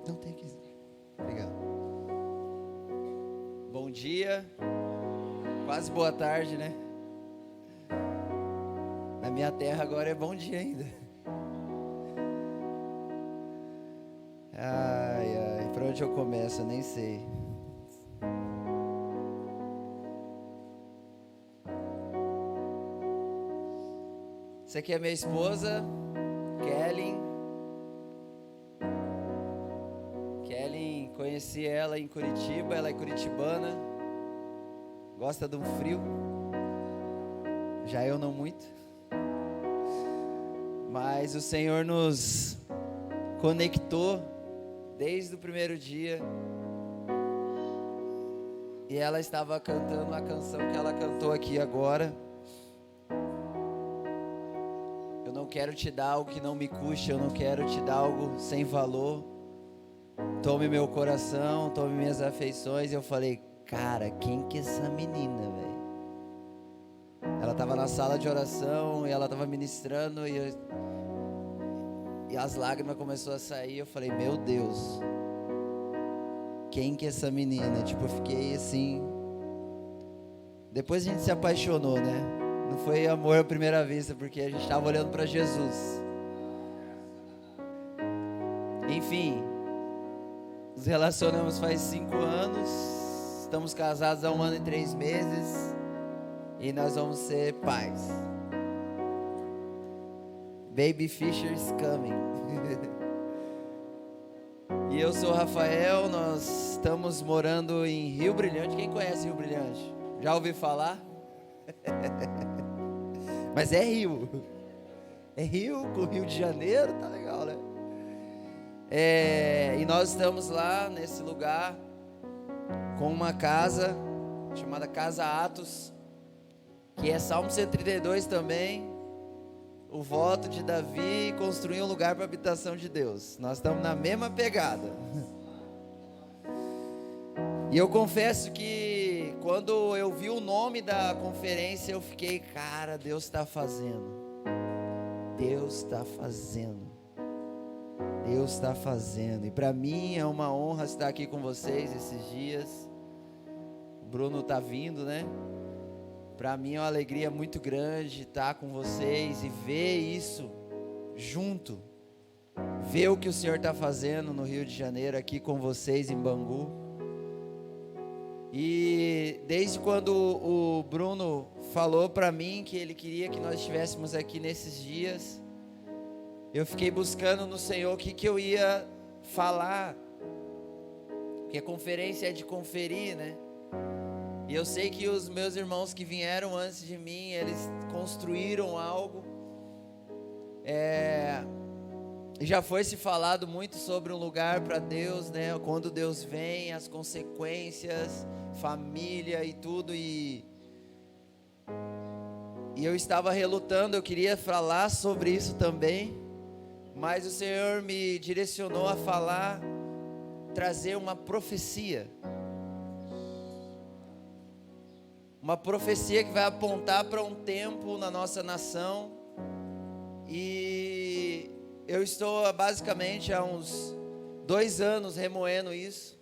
Não tem que... Obrigado. Bom dia. Quase boa tarde, né? Na minha terra agora é bom dia ainda. Ai, pra onde eu começo? Eu nem sei. Essa aqui é minha esposa, Kellen, conheci ela em Curitiba, ela é curitibana, gosta de um frio, já eu não muito, mas o Senhor nos conectou desde o primeiro dia, e ela estava cantando a canção que ela cantou aqui agora. Eu não quero te dar algo que não me custe, eu não quero te dar algo sem valor. Tome meu coração, tome minhas afeições. E eu falei, cara, quem que é essa menina, velho? Ela estava na sala de oração e ela estava ministrando e as lágrimas começaram a sair. Eu falei, meu Deus, quem que é essa menina? Tipo, eu fiquei assim. Depois a gente se apaixonou, né? Não foi amor à primeira vista, porque a gente estava olhando para Jesus. Enfim, nos relacionamos faz 5 anos, estamos casados há 1 ano e 3 meses e nós vamos ser pais. Baby Fishers coming. E eu sou o Rafael, nós estamos morando em Rio Brilhante. Quem conhece Rio Brilhante? Já ouviu falar? Mas é Rio. É Rio com Rio de Janeiro, tá legal, né? E nós estamos lá nesse lugar com uma casa chamada Casa Atos, que é Salmo 132 também. O voto de Davi, construir um lugar para a habitação de Deus. Nós estamos na mesma pegada. E eu confesso que quando eu vi o nome da conferência, eu fiquei, cara, Deus está fazendo. Deus está fazendo. Deus está fazendo. E para mim é uma honra estar aqui com vocês esses dias. O Bruno está vindo, né? Para mim é uma alegria muito grande estar com vocês e ver isso junto. Ver o que o Senhor está fazendo no Rio de Janeiro, aqui com vocês em Bangu. E desde quando o Bruno falou para mim que ele queria que nós estivéssemos aqui nesses dias, eu fiquei buscando no Senhor o que eu ia falar, porque a conferência é de conferir, né? E eu sei que os meus irmãos que vieram antes de mim, eles construíram algo. Já foi se falado muito sobre um lugar para Deus, né? Quando Deus vem, as consequências, família e tudo. E eu estava relutando, eu queria falar sobre isso também. Mas o Senhor me direcionou a falar, trazer uma profecia. Uma profecia que vai apontar para um tempo na nossa nação. E eu estou basicamente há uns 2 anos remoendo isso.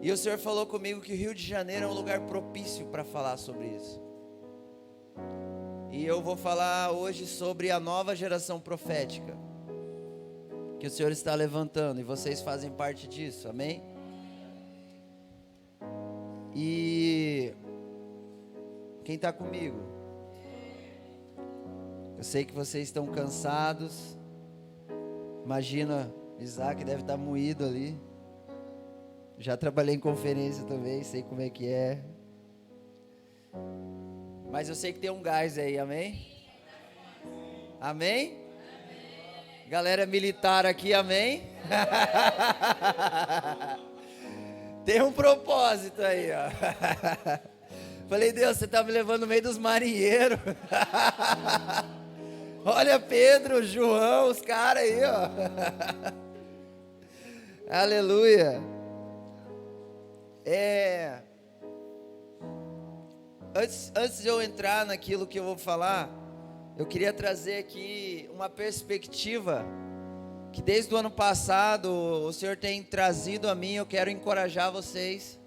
E o Senhor falou comigo que o Rio de Janeiro é um lugar propício para falar sobre isso. E eu vou falar hoje sobre a nova geração profética que o Senhor está levantando, e vocês fazem parte disso, amém? E quem está comigo? Eu sei que vocês estão cansados. Imagina, Isaac deve estar moído ali. Já trabalhei em conferência também, sei como é que é. Mas eu sei que tem um gás aí, amém? Amém? Galera militar aqui, amém? Tem um propósito aí, ó. Falei, Deus, você está me levando no meio dos marinheiros. Olha Pedro, João, os caras aí, ó. Aleluia. Antes de eu entrar naquilo que eu vou falar, eu queria trazer aqui uma perspectiva que desde o ano passado o Senhor tem trazido a mim. Eu quero encorajar vocês,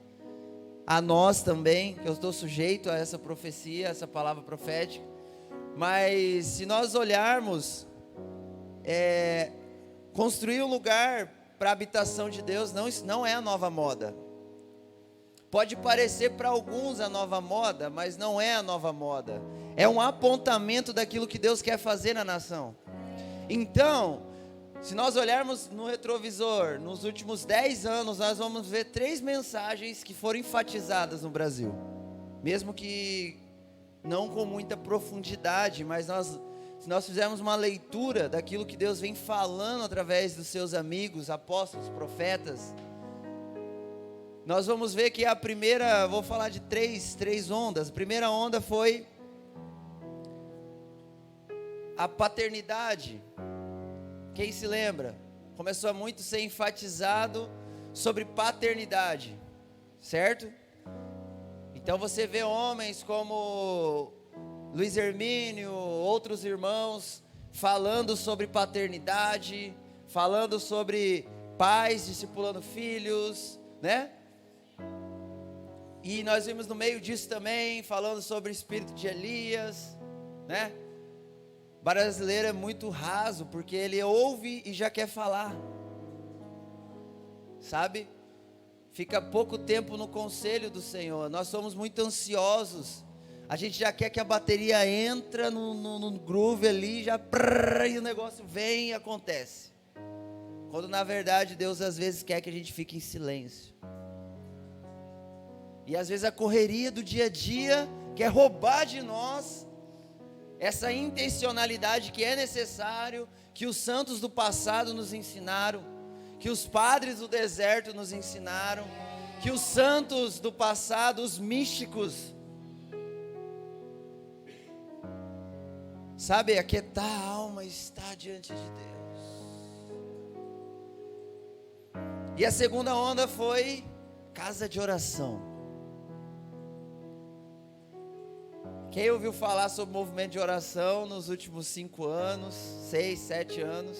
a nós também, que eu estou sujeito a essa profecia, essa palavra profética. Mas se nós olharmos, construir um lugar para a habitação de Deus, isso não é a nova moda. Pode parecer para alguns a nova moda, mas não é a nova moda. É um apontamento daquilo que Deus quer fazer na nação. Então, se nós olharmos no retrovisor, nos últimos 10 anos, nós vamos ver 3 mensagens que foram enfatizadas no Brasil. Mesmo que não com muita profundidade, mas se nós fizermos uma leitura daquilo que Deus vem falando através dos seus amigos, apóstolos, profetas, nós vamos ver que a primeira, vou falar de três ondas. A primeira onda foi a paternidade. Quem se lembra? Começou a muito ser enfatizado sobre paternidade, certo? Então você vê homens como Luiz Hermínio, outros irmãos, falando sobre paternidade, falando sobre pais discipulando filhos, né? E nós vimos no meio disso também, falando sobre o espírito de Elias, né? O brasileiro é muito raso, porque ele ouve e já quer falar, sabe? Fica pouco tempo no conselho do Senhor. Nós somos muito ansiosos. A gente já quer que a bateria entra no groove ali, e o negócio vem e acontece. Quando na verdade Deus às vezes quer que a gente fique em silêncio. E às vezes a correria do dia a dia quer roubar de nós essa intencionalidade que é necessário, que os santos do passado nos ensinaram, que os padres do deserto nos ensinaram, que os santos do passado, os místicos, sabe, aquietar a alma e estar diante de Deus. E a segunda onda foi casa de oração. Quem ouviu falar sobre o movimento de oração nos últimos 5 anos, 6, 7 anos?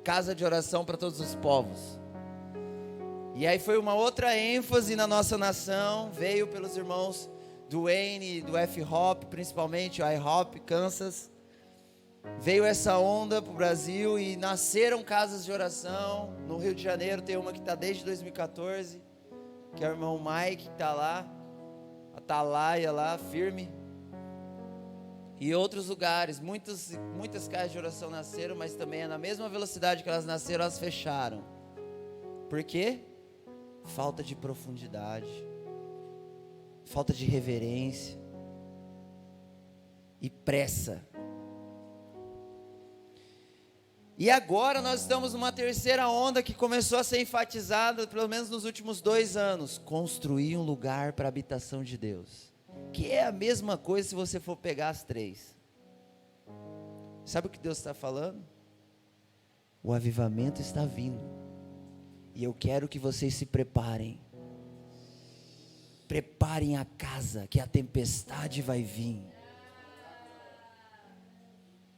Casa de oração para todos os povos. E aí foi uma outra ênfase na nossa nação, veio pelos irmãos do Wayne, do F-Hop, principalmente, o I-Hop, Kansas. Veio essa onda para o Brasil e nasceram casas de oração. No Rio de Janeiro tem uma que está desde 2014, que é o irmão Mike, que está lá, a Atalaia lá, firme. E outros lugares, muitas casas de oração nasceram, mas também na mesma velocidade que elas nasceram, elas fecharam. Por quê? Falta de profundidade, falta de reverência e pressa. E agora nós estamos numa terceira onda que começou a ser enfatizada, pelo menos nos últimos 2 anos. Construir um lugar para a habitação de Deus. Que é a mesma coisa se você for pegar as 3. Sabe o que Deus está falando? O avivamento está vindo. E eu quero que vocês se preparem. Preparem a casa, que a tempestade vai vir.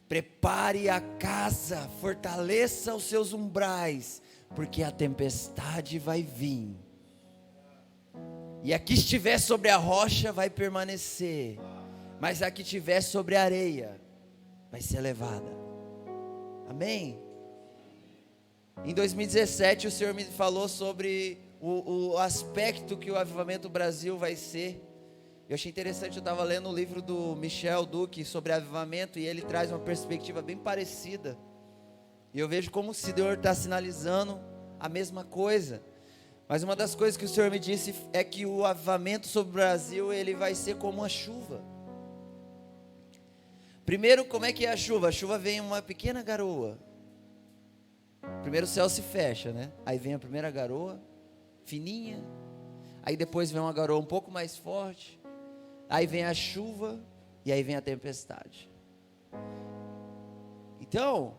Prepare a casa, fortaleça os seus umbrais, porque a tempestade vai vir. E a que estiver sobre a rocha vai permanecer, mas a que estiver sobre a areia vai ser levada. Amém? Em 2017 o Senhor me falou sobre o aspecto que o Avivamento Brasil vai ser. Eu achei interessante, eu estava lendo o livro do Michel Duque sobre avivamento, e ele traz uma perspectiva bem parecida. E eu vejo como o Senhor está sinalizando a mesma coisa. Mas uma das coisas que o Senhor me disse é que o avivamento sobre o Brasil, ele vai ser como uma chuva. Primeiro, como é que é a chuva? A chuva vem uma pequena garoa. Primeiro o céu se fecha, né? Aí vem a primeira garoa, fininha. Aí depois vem uma garoa um pouco mais forte. Aí vem a chuva e aí vem a tempestade. Então,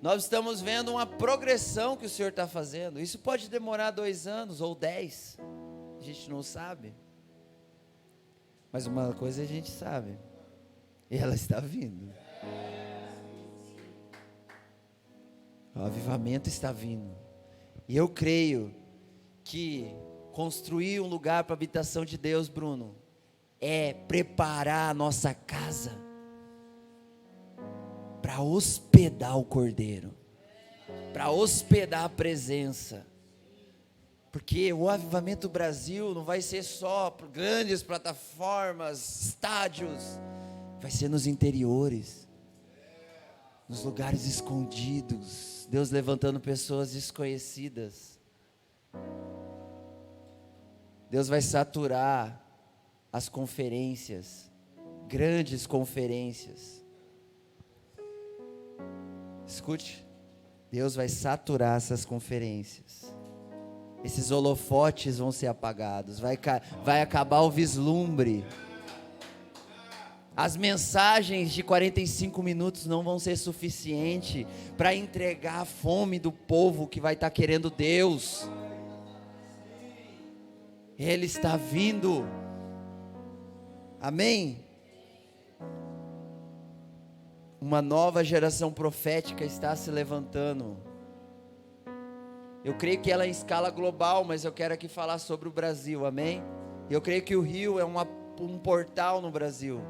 nós estamos vendo uma progressão que o Senhor está fazendo. Isso pode demorar 2 anos ou 10. A gente não sabe. Mas uma coisa a gente sabe. E ela está vindo. O avivamento está vindo. E eu creio que construir um lugar para a habitação de Deus, Bruno, é preparar a nossa casa para hospedar o Cordeiro, para hospedar a presença. Porque o Avivamento Brasil não vai ser só por grandes plataformas, estádios, vai ser nos interiores, nos lugares escondidos, Deus levantando pessoas desconhecidas. Deus vai saturar as conferências, grandes conferências. Escute, Deus vai saturar essas conferências. Esses holofotes vão ser apagados, vai acabar o vislumbre. As mensagens de 45 minutos não vão ser suficiente para entregar a fome do povo que vai estar querendo Deus. Ele está vindo. Amém? Uma nova geração profética está se levantando. Eu creio que ela é em escala global, mas eu quero aqui falar sobre o Brasil, amém? Eu creio que o Rio é um portal no Brasil.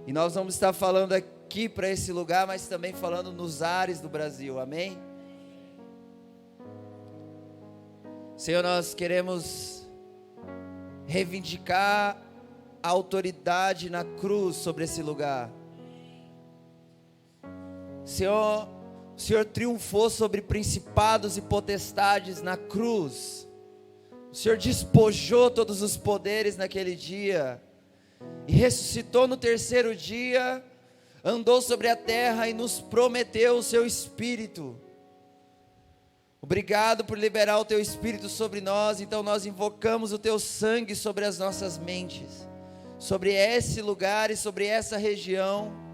E nós vamos estar falando aqui para esse lugar, mas também falando nos ares do Brasil, amém? Senhor, nós queremos reivindicar a autoridade na cruz sobre esse lugar. Senhor, o Senhor triunfou sobre principados e potestades na cruz. O Senhor despojou todos os poderes naquele dia e ressuscitou no terceiro dia, andou sobre a terra e nos prometeu o seu Espírito. Obrigado por liberar o teu Espírito sobre nós. Então nós invocamos o teu sangue sobre as nossas mentes, sobre esse lugar e sobre essa região.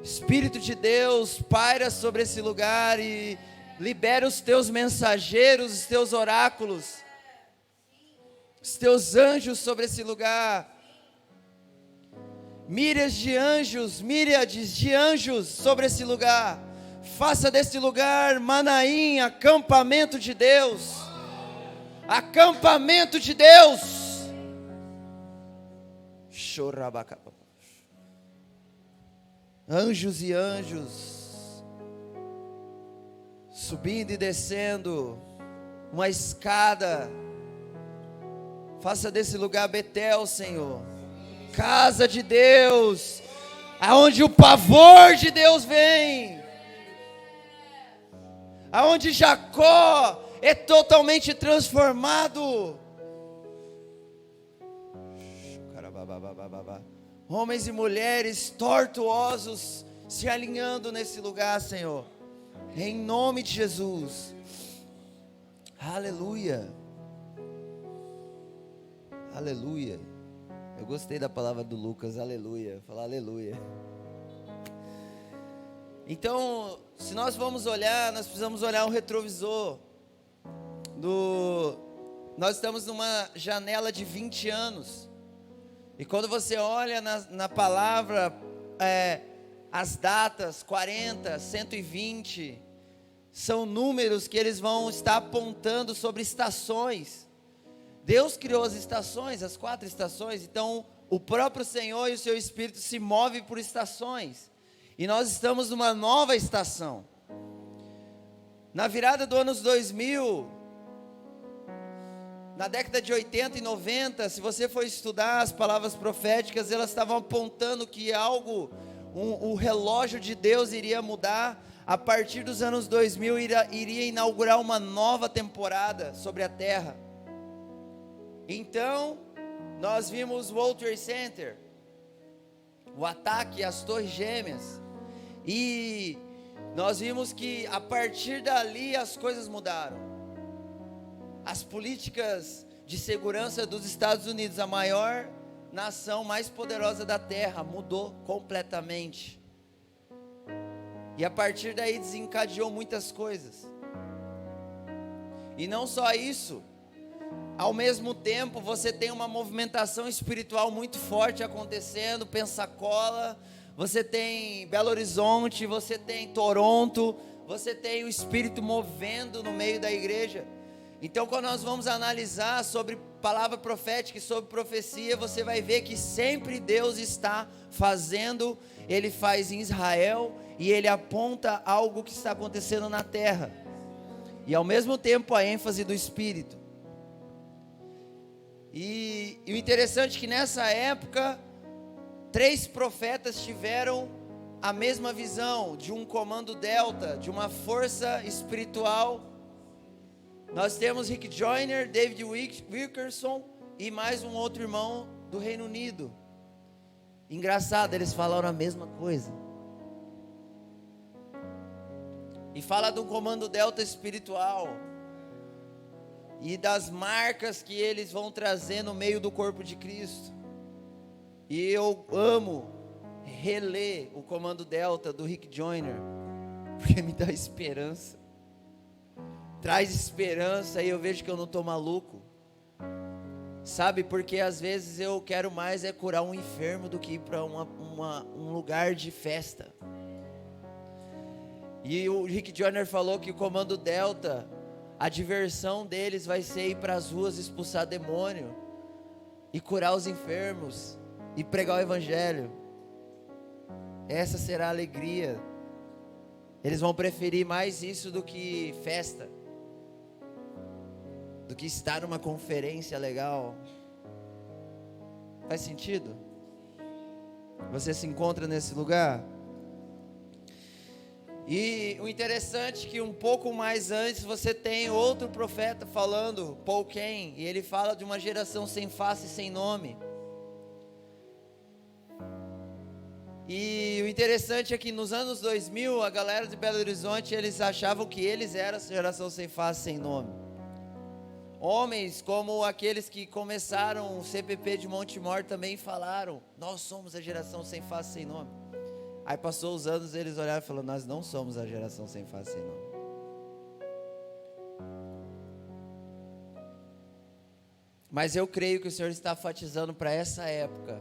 Espírito de Deus, paira sobre esse lugar e libera os teus mensageiros, os teus oráculos, os teus anjos sobre esse lugar. Míriades de anjos sobre esse lugar. Faça desse lugar Manaim, acampamento de Deus. Acampamento de Deus. Chorabacaba. Anjos e anjos, subindo e descendo, uma escada. Faça desse lugar Betel, Senhor, casa de Deus, aonde o pavor de Deus vem, aonde Jacó é totalmente transformado. Homens e mulheres tortuosos se alinhando nesse lugar, Senhor, em nome de Jesus. Aleluia, aleluia. Eu gostei da palavra do Lucas, aleluia, falar aleluia. Então, se nós vamos olhar, nós precisamos olhar um retrovisor. Nós estamos numa janela de 20 anos. E quando você olha na palavra, as datas, 40, 120, são números que eles vão estar apontando sobre estações. Deus criou as estações, as 4 estações, então o próprio Senhor e o seu Espírito se movem por estações. E nós estamos numa nova estação. Na virada do anos 2000, na década de 80 e 90, se você for estudar as palavras proféticas, elas estavam apontando que o relógio de Deus iria mudar. A partir dos anos 2000 iria inaugurar uma nova temporada sobre a terra. Então, nós vimos o World Trade Center, o ataque às Torres Gêmeas, e nós vimos que a partir dali as coisas mudaram. As políticas de segurança dos Estados Unidos, a maior nação mais poderosa da terra, mudou completamente. E a partir daí desencadeou muitas coisas. E não só isso, ao mesmo tempo você tem uma movimentação espiritual muito forte acontecendo. Pensacola, você tem Belo Horizonte, você tem Toronto, você tem o Espírito movendo no meio da igreja. Então, quando nós vamos analisar sobre palavra profética e sobre profecia, você vai ver que sempre Deus está fazendo, Ele faz em Israel e Ele aponta algo que está acontecendo na terra. E ao mesmo tempo a ênfase do Espírito. E o interessante é que nessa época, 3 profetas tiveram a mesma visão de um comando delta, de uma força espiritual. Nós temos Rick Joyner, David Wilkerson e mais um outro irmão do Reino Unido. Engraçado, eles falaram a mesma coisa. E fala do comando delta espiritual e das marcas que eles vão trazer no meio do corpo de Cristo. E eu amo reler o comando delta do Rick Joyner, porque me dá esperança, traz esperança, e eu vejo que eu não estou maluco, sabe, porque às vezes eu quero mais é curar um enfermo do que ir para um lugar de festa. E o Rick Joyner falou que o comando delta, a diversão deles vai ser ir para as ruas expulsar demônio e curar os enfermos e pregar o evangelho. Essa será a alegria. Eles vão preferir mais isso do que festa, do que estar numa conferência legal. Faz sentido? Você se encontra nesse lugar? E o interessante é que um pouco mais antes você tem outro profeta falando, Paul Cain, e ele fala de uma geração sem face e sem nome. E o interessante é que nos anos 2000, a galera de Belo Horizonte, eles achavam que eles eram essa geração sem face e sem nome. Homens como aqueles que começaram o CPP de Montemor também falaram, nós somos a geração sem face e sem nome. Aí passou os anos, eles olharam e falaram, nós não somos a geração sem face e sem nome. Mas eu creio que o Senhor está enfatizando para essa época,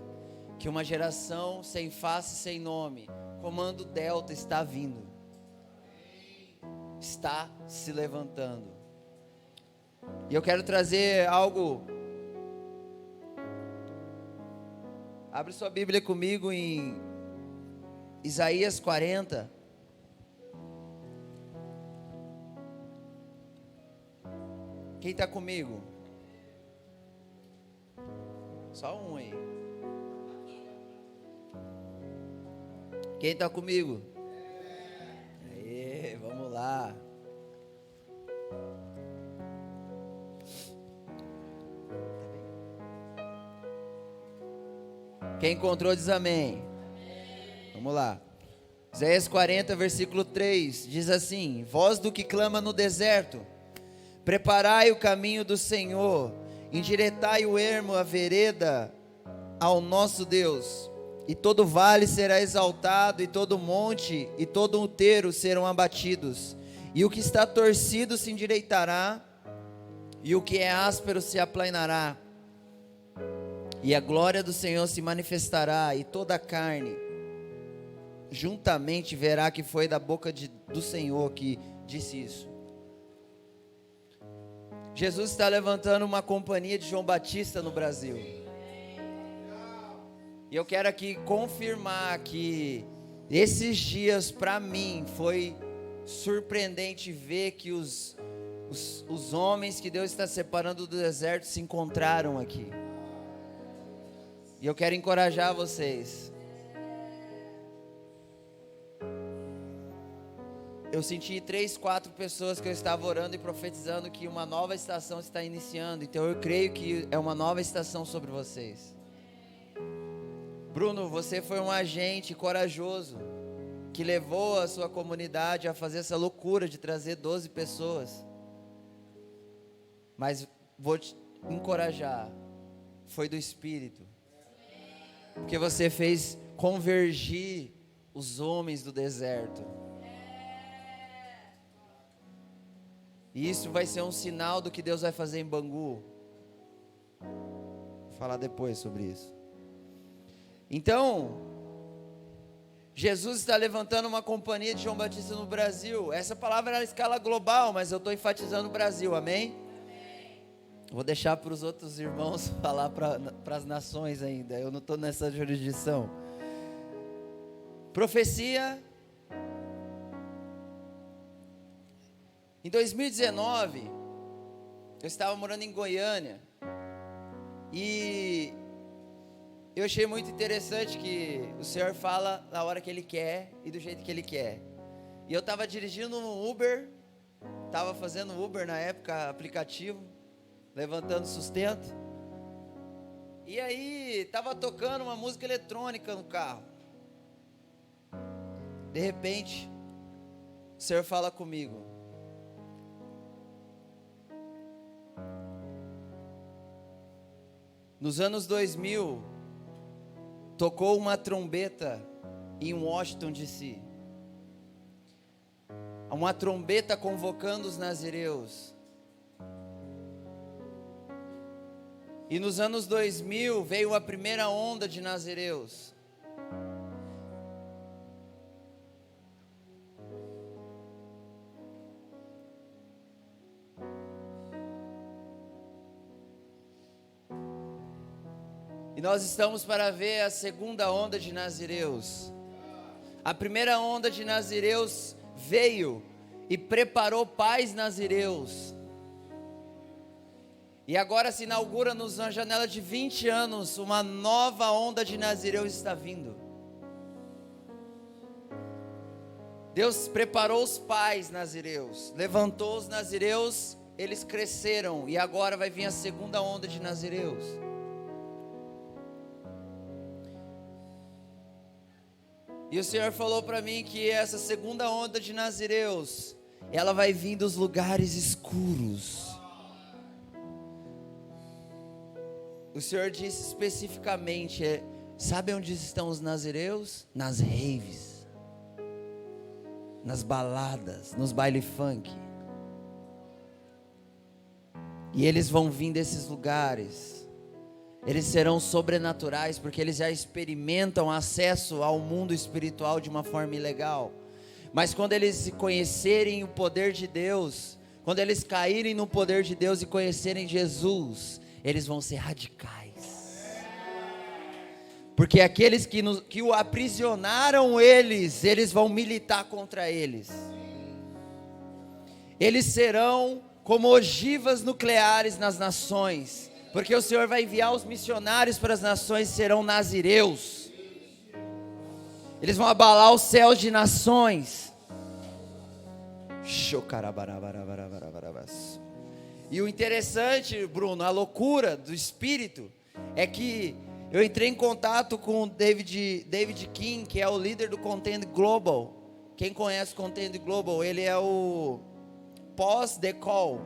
que uma geração sem face e sem nome, comando delta está vindo, está se levantando. E eu quero trazer algo. Abre sua Bíblia comigo em Isaías 40. Quem está comigo? Só um aí. Quem está comigo? Aê, vamos lá. Quem encontrou diz amém. Vamos lá. Isaías 40, versículo 3, diz assim: voz do que clama no deserto, preparai o caminho do Senhor, endireitai o ermo, a vereda ao nosso Deus. E todo vale será exaltado, e todo monte e todo outeiro serão abatidos, e o que está torcido se endireitará, e o que é áspero se aplanará, e a glória do Senhor se manifestará, e toda a carne juntamente verá que foi da boca do Senhor que disse isso. Jesus está levantando uma companhia de João Batista no Brasil. E eu quero aqui confirmar que esses dias para mim foi surpreendente ver que os homens que Deus está separando do deserto se encontraram aqui. E eu quero encorajar vocês. Eu senti 3, 4 pessoas que eu estava orando e profetizando que uma nova estação está iniciando. Então eu creio que é uma nova estação sobre vocês. Bruno, você foi um agente corajoso que levou a sua comunidade a fazer essa loucura de trazer 12 pessoas. Mas vou te encorajar, foi do Espírito. Porque você fez convergir os homens do deserto. E isso vai ser um sinal do que Deus vai fazer em Bangu. Vou falar depois sobre isso. Então, Jesus está levantando uma companhia de João Batista no Brasil. Essa palavra é a escala global, mas eu estou enfatizando o Brasil, amém? Vou deixar para os outros irmãos falar para as nações ainda. Eu não estou nessa jurisdição. Profecia. Em 2019, eu estava morando em Goiânia. E eu achei muito interessante que o Senhor fala na hora que Ele quer e do jeito que Ele quer. E eu estava dirigindo um Uber. Estava fazendo Uber na época, aplicativo. Levantando sustento. E aí, estava tocando uma música eletrônica no carro. De repente, o Senhor fala comigo. Nos anos 2000, tocou uma trombeta em Washington, D.C. Uma trombeta convocando os nazireus. E nos anos 2000 veio a primeira onda de nazireus. E nós estamos para ver a segunda onda de nazireus. A primeira onda de nazireus veio e preparou pais nazireus. E agora se inaugura nos uma janela de 20 anos, uma nova onda de nazireus está vindo. Deus preparou os pais nazireus, levantou os nazireus, eles cresceram, e agora vai vir a segunda onda de nazireus. E o Senhor falou para mim que essa segunda onda de nazireus, ela vai vir dos lugares escuros. O Senhor disse especificamente, sabe onde estão os nazireus? Nas raves, nas baladas, nos baile funk. E eles vão vir desses lugares. Eles serão sobrenaturais, porque eles já experimentam acesso ao mundo espiritual de uma forma ilegal. Mas quando eles conhecerem o poder de Deus, quando eles caírem no poder de Deus e conhecerem Jesus, eles vão ser radicais. Porque aqueles que o aprisionaram eles vão militar contra eles. Eles serão como ogivas nucleares nas nações. Porque o Senhor vai enviar os missionários para as nações, serão nazireus. Eles vão abalar os céus de nações. E o interessante, Bruno, a loucura do Espírito, é que eu entrei em contato com o David King, que é o líder do Contend Global. Quem conhece o Contend Global, ele é o pós-The Call.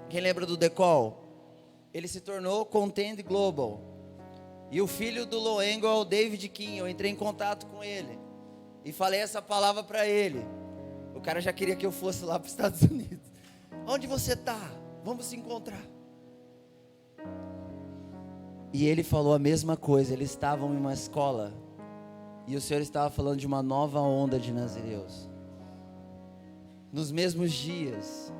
Quem lembra do The Call? Ele se tornou Contend Global. E o filho do Loengo é o David King. Eu entrei em contato com ele e falei essa palavra para ele. O cara já queria que eu fosse lá para os Estados Unidos. Onde você está? Vamos se encontrar. E ele falou a mesma coisa. Eles estavam em uma escola e o Senhor estava falando de uma nova onda de nazireus. Nos mesmos dias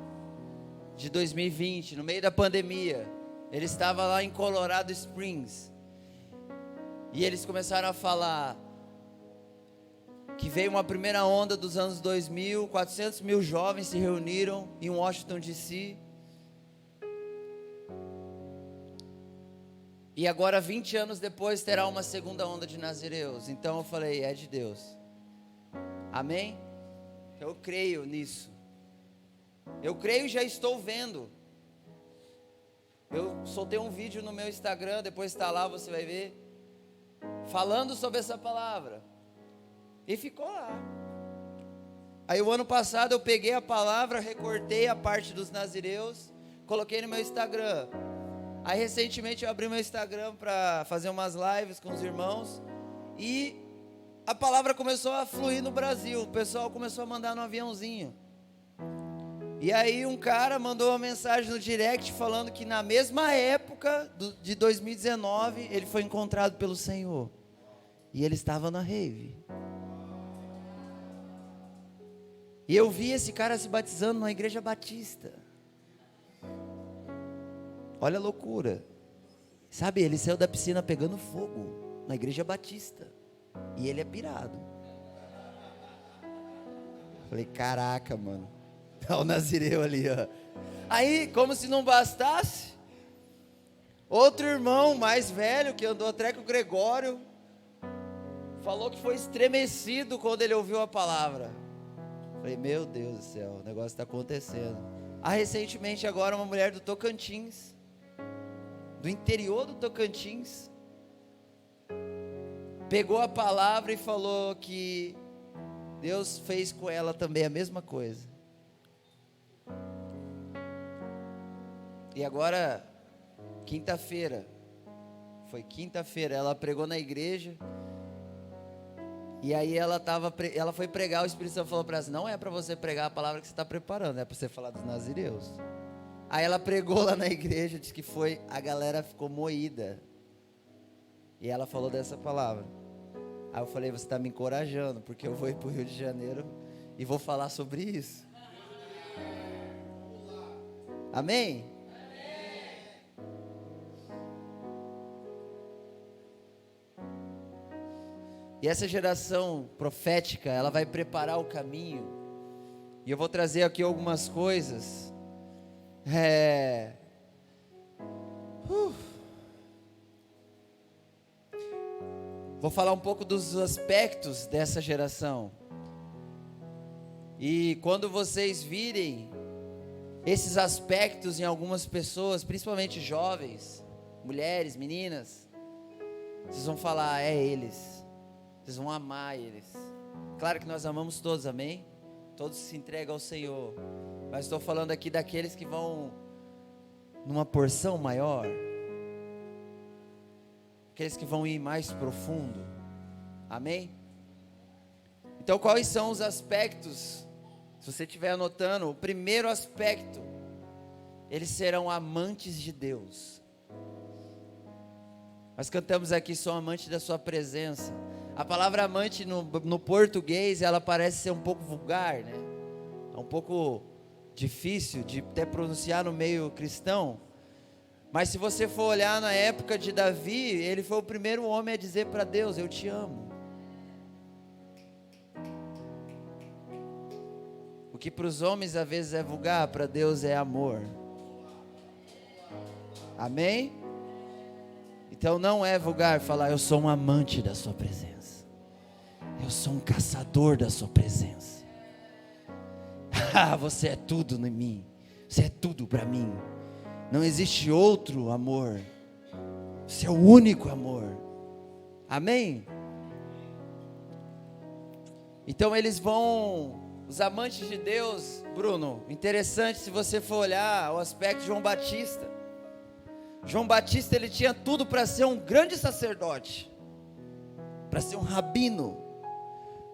de 2020, no meio da pandemia, ele estava lá em Colorado Springs. E eles começaram a falar que veio uma primeira onda dos anos 2000, 400 mil jovens se reuniram em Washington, D.C. E agora, 20 anos depois, terá uma segunda onda de nazireus. Então eu falei, é de Deus. Amém? Eu creio nisso. Eu creio e já estou vendo. Eu soltei um vídeo no meu Instagram, depois está lá, você vai ver, falando sobre essa palavra. E ficou lá. Aí o ano passado eu peguei a palavra, recortei a parte dos nazireus, coloquei no meu Instagram. Aí recentemente eu abri meu Instagram para fazer umas lives com os irmãos. E a palavra começou a fluir no Brasil. O pessoal começou a mandar no aviãozinho. E aí um cara mandou uma mensagem no direct falando que na mesma época de 2019 ele foi encontrado pelo Senhor. E ele estava na rave. E eu vi esse cara se batizando na igreja batista. Olha a loucura. Sabe, ele saiu da piscina pegando fogo na igreja batista. E ele é pirado. Falei, caraca, mano. Olha o Nazireu ali, ó. Aí, como se não bastasse, outro irmão mais velho, que andou até com o Gregório, falou que foi estremecido quando ele ouviu a palavra. Falei, meu Deus do céu, o negócio está acontecendo. Recentemente agora uma mulher do Tocantins, do interior do Tocantins, pegou a palavra e falou que Deus fez com ela também a mesma coisa. E agora, foi quinta-feira, ela pregou na igreja. E aí ela foi pregar, o Espírito Santo falou para ela, não é para você pregar a palavra que você está preparando, é para você falar dos nazireus. Aí ela pregou lá na igreja, disse que a galera ficou moída. E ela falou dessa palavra. Aí eu falei, você está me encorajando, porque eu vou ir para o Rio de Janeiro e vou falar sobre isso. Amém? E essa geração profética, ela vai preparar o caminho. E eu vou trazer aqui algumas coisas. Vou falar um pouco dos aspectos dessa geração. E quando vocês virem esses aspectos em algumas pessoas, principalmente jovens, mulheres, meninas, vocês vão falar, é eles. Vocês vão amar eles. Claro que nós amamos todos, amém? Todos se entregam ao Senhor. Mas estou falando aqui daqueles que vão numa porção maior. Aqueles que vão ir mais profundo. Amém? Então quais são os aspectos? Se você estiver anotando, o primeiro aspecto, eles serão amantes de Deus. Nós cantamos aqui, sou amante da sua presença. A palavra amante no português, ela parece ser um pouco vulgar, né? É um pouco difícil de até pronunciar no meio cristão. Mas se você for olhar na época de Davi, ele foi o primeiro homem a dizer para Deus, eu te amo. O que para os homens às vezes é vulgar, para Deus é amor. Amém? Então não é vulgar falar, eu sou um amante da sua presença. Eu sou um caçador da sua presença. Você é tudo em mim. Você é tudo para mim. Não existe outro amor. Você é o único amor. Amém? Então eles vão, os amantes de Deus, Bruno, interessante se você for olhar o aspecto de João Batista. João Batista, ele tinha tudo para ser um grande sacerdote, para ser um rabino,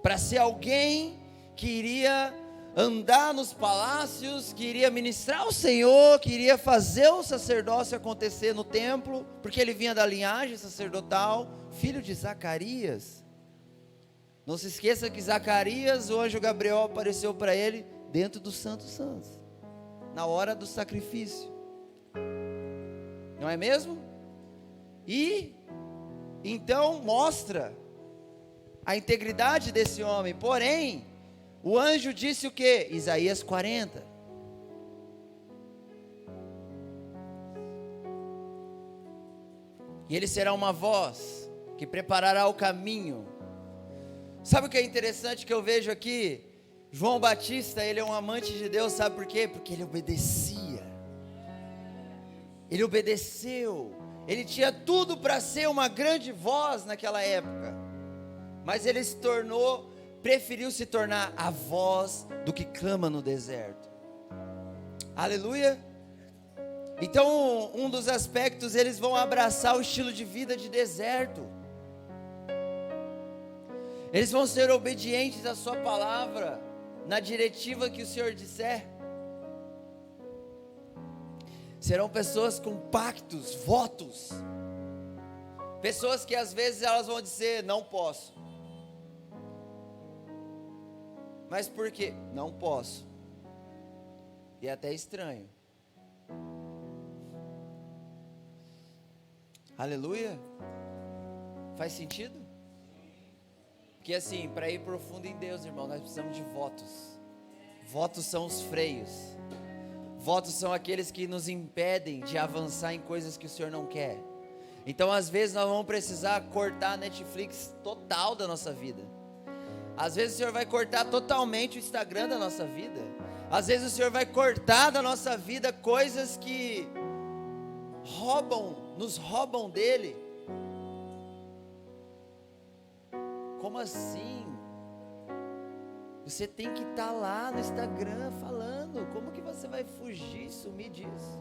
para ser alguém que iria andar nos palácios, que iria ministrar ao Senhor, que iria fazer o sacerdócio acontecer no templo, porque ele vinha da linhagem sacerdotal, filho de Zacarias. Não se esqueça que Zacarias, o anjo Gabriel apareceu para ele dentro do Santo Santos, na hora do sacrifício. Não é mesmo? E então mostra a integridade desse homem. Porém, o anjo disse o que? Isaías 40. E ele será uma voz que preparará o caminho. Sabe o que é interessante que eu vejo aqui? João Batista, ele é um amante de Deus, sabe por quê? Porque ele obedecia. Ele obedeceu. Ele tinha tudo para ser uma grande voz naquela época. Mas ele preferiu se tornar a voz do que clama no deserto. Aleluia. Então, um dos aspectos, eles vão abraçar o estilo de vida de deserto. Eles vão ser obedientes à sua palavra, na diretiva que o Senhor disser. Serão pessoas com pactos, votos. Pessoas que às vezes elas vão dizer, não posso. Mas por quê? Não posso. E é até estranho. Aleluia. Faz sentido? Porque assim, para ir profundo em Deus, irmão, nós precisamos de votos. Votos são os freios. Votos são aqueles que nos impedem de avançar em coisas que o Senhor não quer. Então, às vezes, nós vamos precisar cortar a Netflix total da nossa vida. Às vezes, o Senhor vai cortar totalmente o Instagram da nossa vida. Às vezes, o Senhor vai cortar da nossa vida coisas que nos roubam dele. Como assim? Você tem que estar lá no Instagram falando. Como que você vai fugir, sumir disso?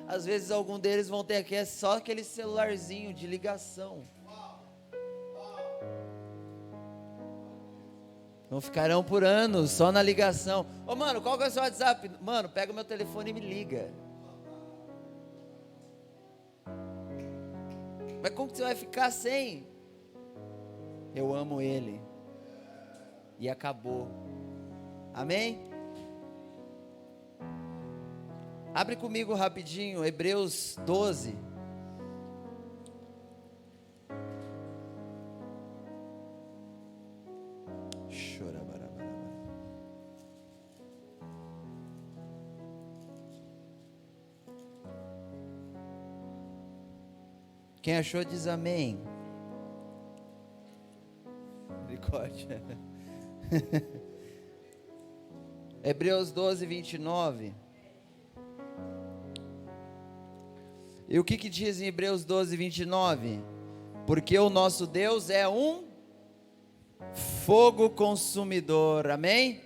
Às vezes algum deles vão ter aqui só aquele celularzinho de ligação. Não ficarão por anos só na ligação. Ô mano, qual que é o seu WhatsApp? Mano, pega o meu telefone e me liga. Mas como que você vai ficar sem? Eu amo ele. E acabou. Amém? Abre comigo rapidinho, Hebreus 12. Quem achou diz amém. Misericórdia. Hebreus 12, 29. E o que diz em Hebreus 12, 29? Porque o nosso Deus é um fogo consumidor, amém?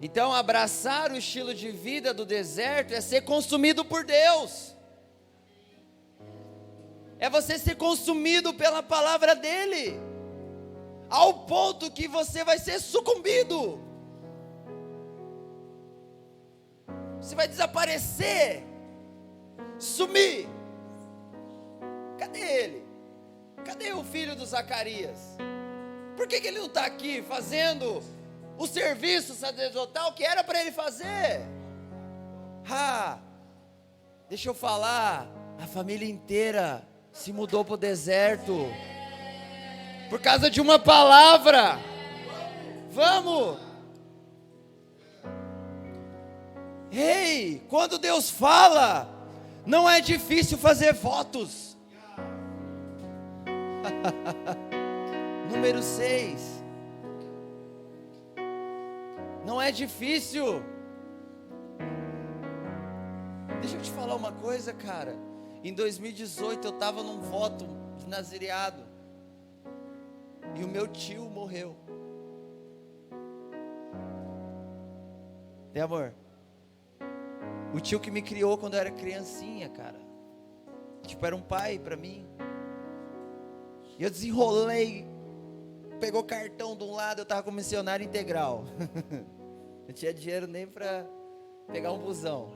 Então abraçar o estilo de vida do deserto é ser consumido por Deus. É você ser consumido pela palavra dele, ao ponto que você vai ser sucumbido. Você vai desaparecer, sumir. Cadê ele? Cadê o filho do Zacarias? Por que ele não está aqui fazendo o serviço sacerdotal que era para ele fazer? Deixa eu falar, a família inteira se mudou para o deserto por causa de uma palavra. Vamos! Ei, quando Deus fala, não é difícil fazer votos. Número 6. Não é difícil. Deixa eu te falar uma coisa, cara. Em 2018 eu estava num voto de nazireado. E o meu tio morreu. Tem amor? O tio que me criou quando eu era criancinha, cara. Tipo, era um pai pra mim. E eu desenrolei. Pegou cartão de um lado, eu tava com missionário integral. Não tinha dinheiro nem pra pegar um busão.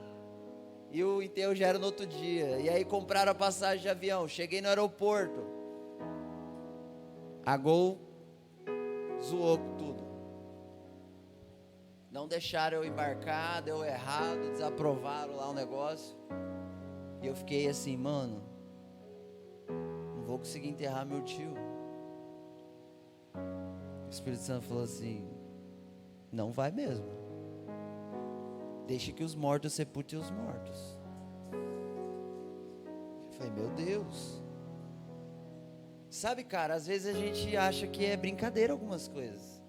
E o enterro já era no outro dia. E aí compraram a passagem de avião. Cheguei no aeroporto. A Gol zoou tudo. Não deixaram eu embarcar, deu errado, desaprovaram lá o negócio. E eu fiquei assim, mano, não vou conseguir enterrar meu tio. O Espírito Santo falou assim, não vai mesmo. Deixe que os mortos sepultem os mortos. Eu falei, meu Deus. Sabe, cara, às vezes a gente acha que é brincadeira algumas coisas.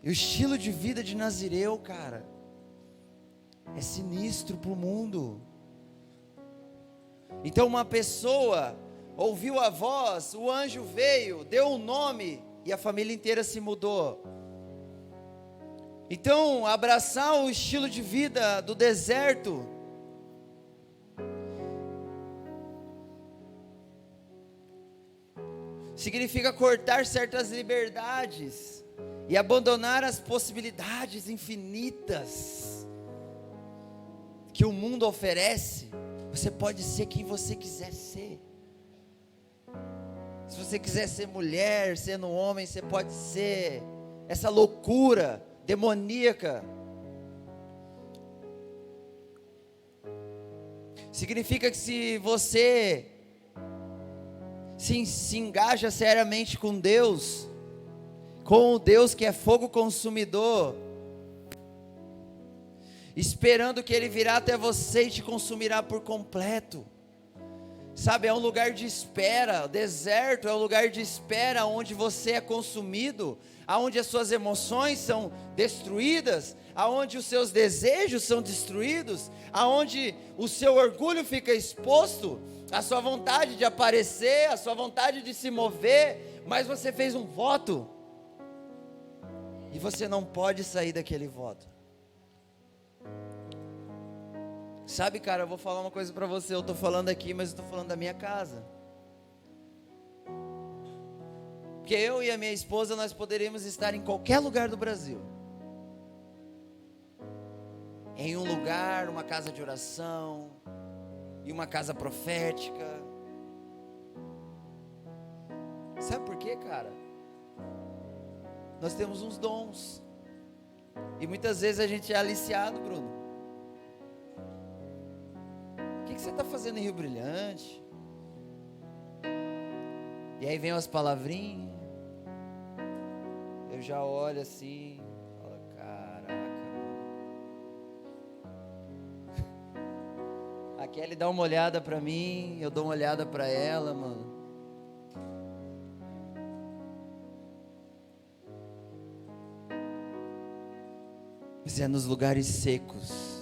E o estilo de vida de Nazireu, cara, é sinistro para o mundo. Então uma pessoa ouviu a voz, o anjo veio, deu um nome e a família inteira se mudou. Então abraçar o estilo de vida do deserto significa cortar certas liberdades e abandonar as possibilidades infinitas que o mundo oferece. Você pode ser quem você quiser ser. Se você quiser ser mulher, sendo homem, você pode ser. Essa loucura demoníaca significa que se você se engaja seriamente com Deus, com o Deus que é fogo consumidor, esperando que Ele virá até você e te consumirá por completo. Sabe, é um lugar de espera. O deserto é um lugar de espera, onde você é consumido, aonde as suas emoções são destruídas, aonde os seus desejos são destruídos, aonde o seu orgulho fica exposto, a sua vontade de aparecer, a sua vontade de se mover, mas você fez um voto, e você não pode sair daquele voto. Sabe, cara, eu vou falar uma coisa pra você. Eu tô falando aqui, mas eu tô falando da minha casa. Porque eu e a minha esposa, nós poderíamos estar em qualquer lugar do Brasil. Em um lugar, uma casa de oração, em uma casa profética. Sabe por quê, cara? Nós temos uns dons. E muitas vezes a gente é aliciado, Bruno. O que você está fazendo em Rio Brilhante? E aí vem umas palavrinhas. Eu já olho assim, falo, caraca. A Kelly dá uma olhada para mim, eu dou uma olhada para ela, mano. Mas é nos lugares secos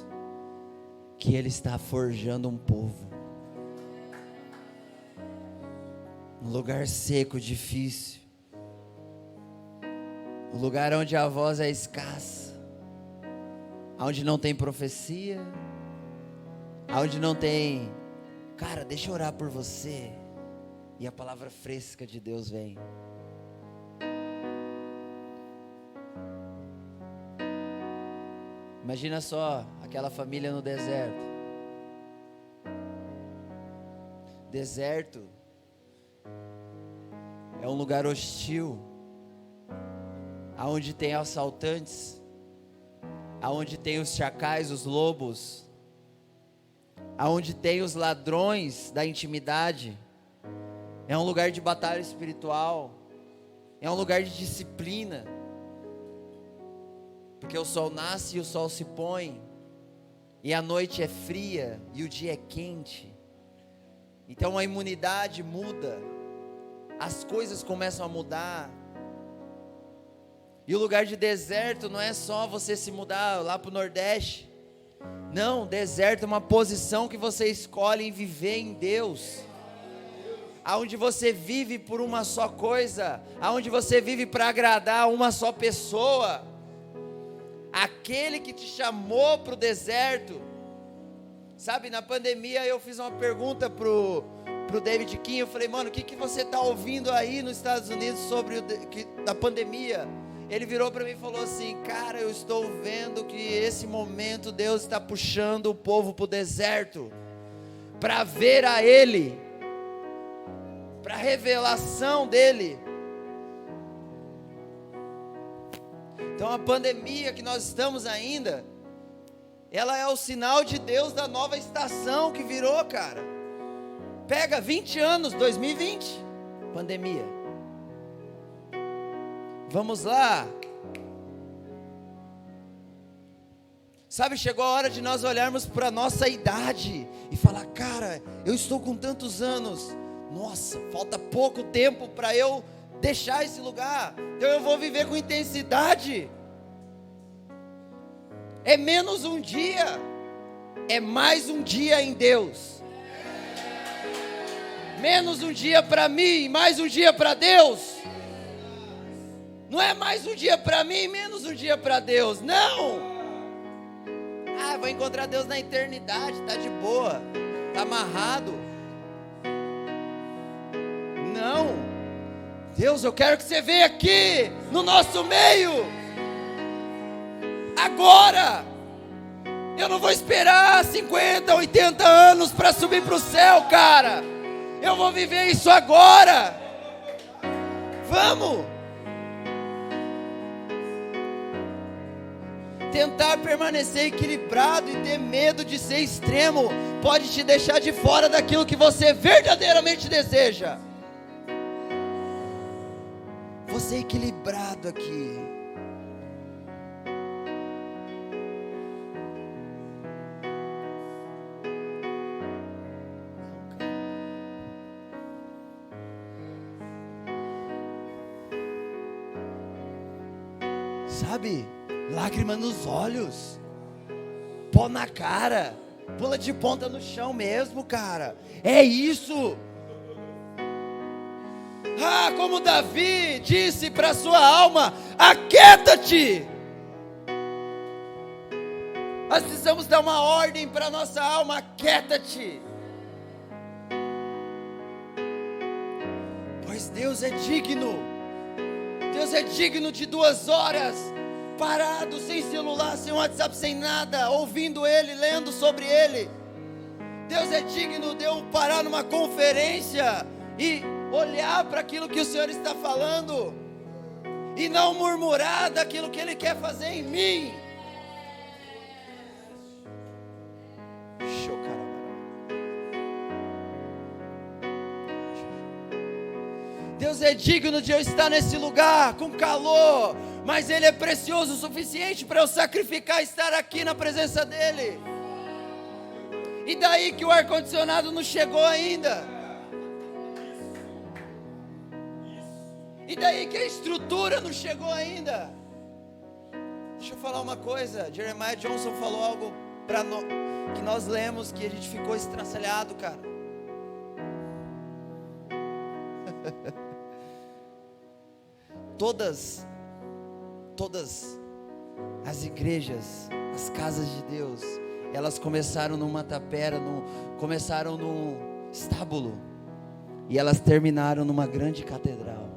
que Ele está forjando um povo. Um lugar seco, difícil. Um lugar onde a voz é escassa. Onde não tem profecia. Onde não tem, cara, deixa eu orar por você. E a palavra fresca de Deus vem. Imagina só aquela família no deserto. Deserto é um lugar hostil, aonde tem assaltantes, aonde tem os chacais, os lobos, aonde tem os ladrões da intimidade. É um lugar de batalha espiritual, é um lugar de disciplina. Porque o sol nasce e o sol se põe, e a noite é fria e o dia é quente. Então a imunidade muda, as coisas começam a mudar. E o lugar de deserto não é só você se mudar lá para o Nordeste. Não, deserto é uma posição que você escolhe em viver em Deus. Aonde você vive por uma só coisa, aonde você vive para agradar uma só pessoa. Aquele que te chamou para o deserto. Sabe, na pandemia eu fiz uma pergunta pro David Kim. Eu falei, mano, o que você está ouvindo aí nos Estados Unidos sobre a pandemia? Ele virou para mim e falou assim, cara, eu estou vendo que esse momento Deus está puxando o povo para o deserto, para ver a Ele, para a revelação dEle. Então a pandemia que nós estamos ainda, ela é o sinal de Deus da nova estação que virou, cara. Pega 20 anos, 2020, pandemia. Vamos lá. Sabe, chegou a hora de nós olharmos para a nossa idade e falar, cara, eu estou com tantos anos. Nossa, falta pouco tempo para eu deixar esse lugar. Então eu vou viver com intensidade. É menos um dia, é mais um dia em Deus. Menos um dia para mim, mais um dia para Deus. Não é mais um dia para mim, menos um dia para Deus. Não. Ah, vou encontrar Deus na eternidade, tá de boa, tá amarrado. Não. Deus, eu quero que você venha aqui no nosso meio. Agora. Eu não vou esperar 50, 80 anos para subir para o céu, cara. Eu vou viver isso agora. Vamos! Tentar permanecer equilibrado e ter medo de ser extremo pode te deixar de fora daquilo que você verdadeiramente deseja. Você é equilibrado aqui. Sabe? Lágrima nos olhos, pó na cara, pula de ponta no chão mesmo, cara. É isso. Como Davi disse para sua alma: aquieta-te. Nós precisamos dar uma ordem para nossa alma: aquieta-te. Pois Deus é digno. Deus é digno de 2 horas parado, sem celular, sem WhatsApp, sem nada, ouvindo Ele, lendo sobre Ele. Deus é digno de eu parar numa conferência e olhar para aquilo que o Senhor está falando e não murmurar daquilo que Ele quer fazer em mim. Deus é digno de eu estar nesse lugar com calor, mas Ele é precioso o suficiente para eu sacrificar estar aqui na presença dEle. E daí que o ar-condicionado não chegou ainda? E daí que a estrutura não chegou ainda? Deixa eu falar uma coisa. Jeremiah Johnson falou algo que nós lemos, que a gente ficou estraçalhado, cara. Todas as igrejas, as casas de Deus, elas começaram numa tapera, começaram num estábulo, e elas terminaram numa grande catedral.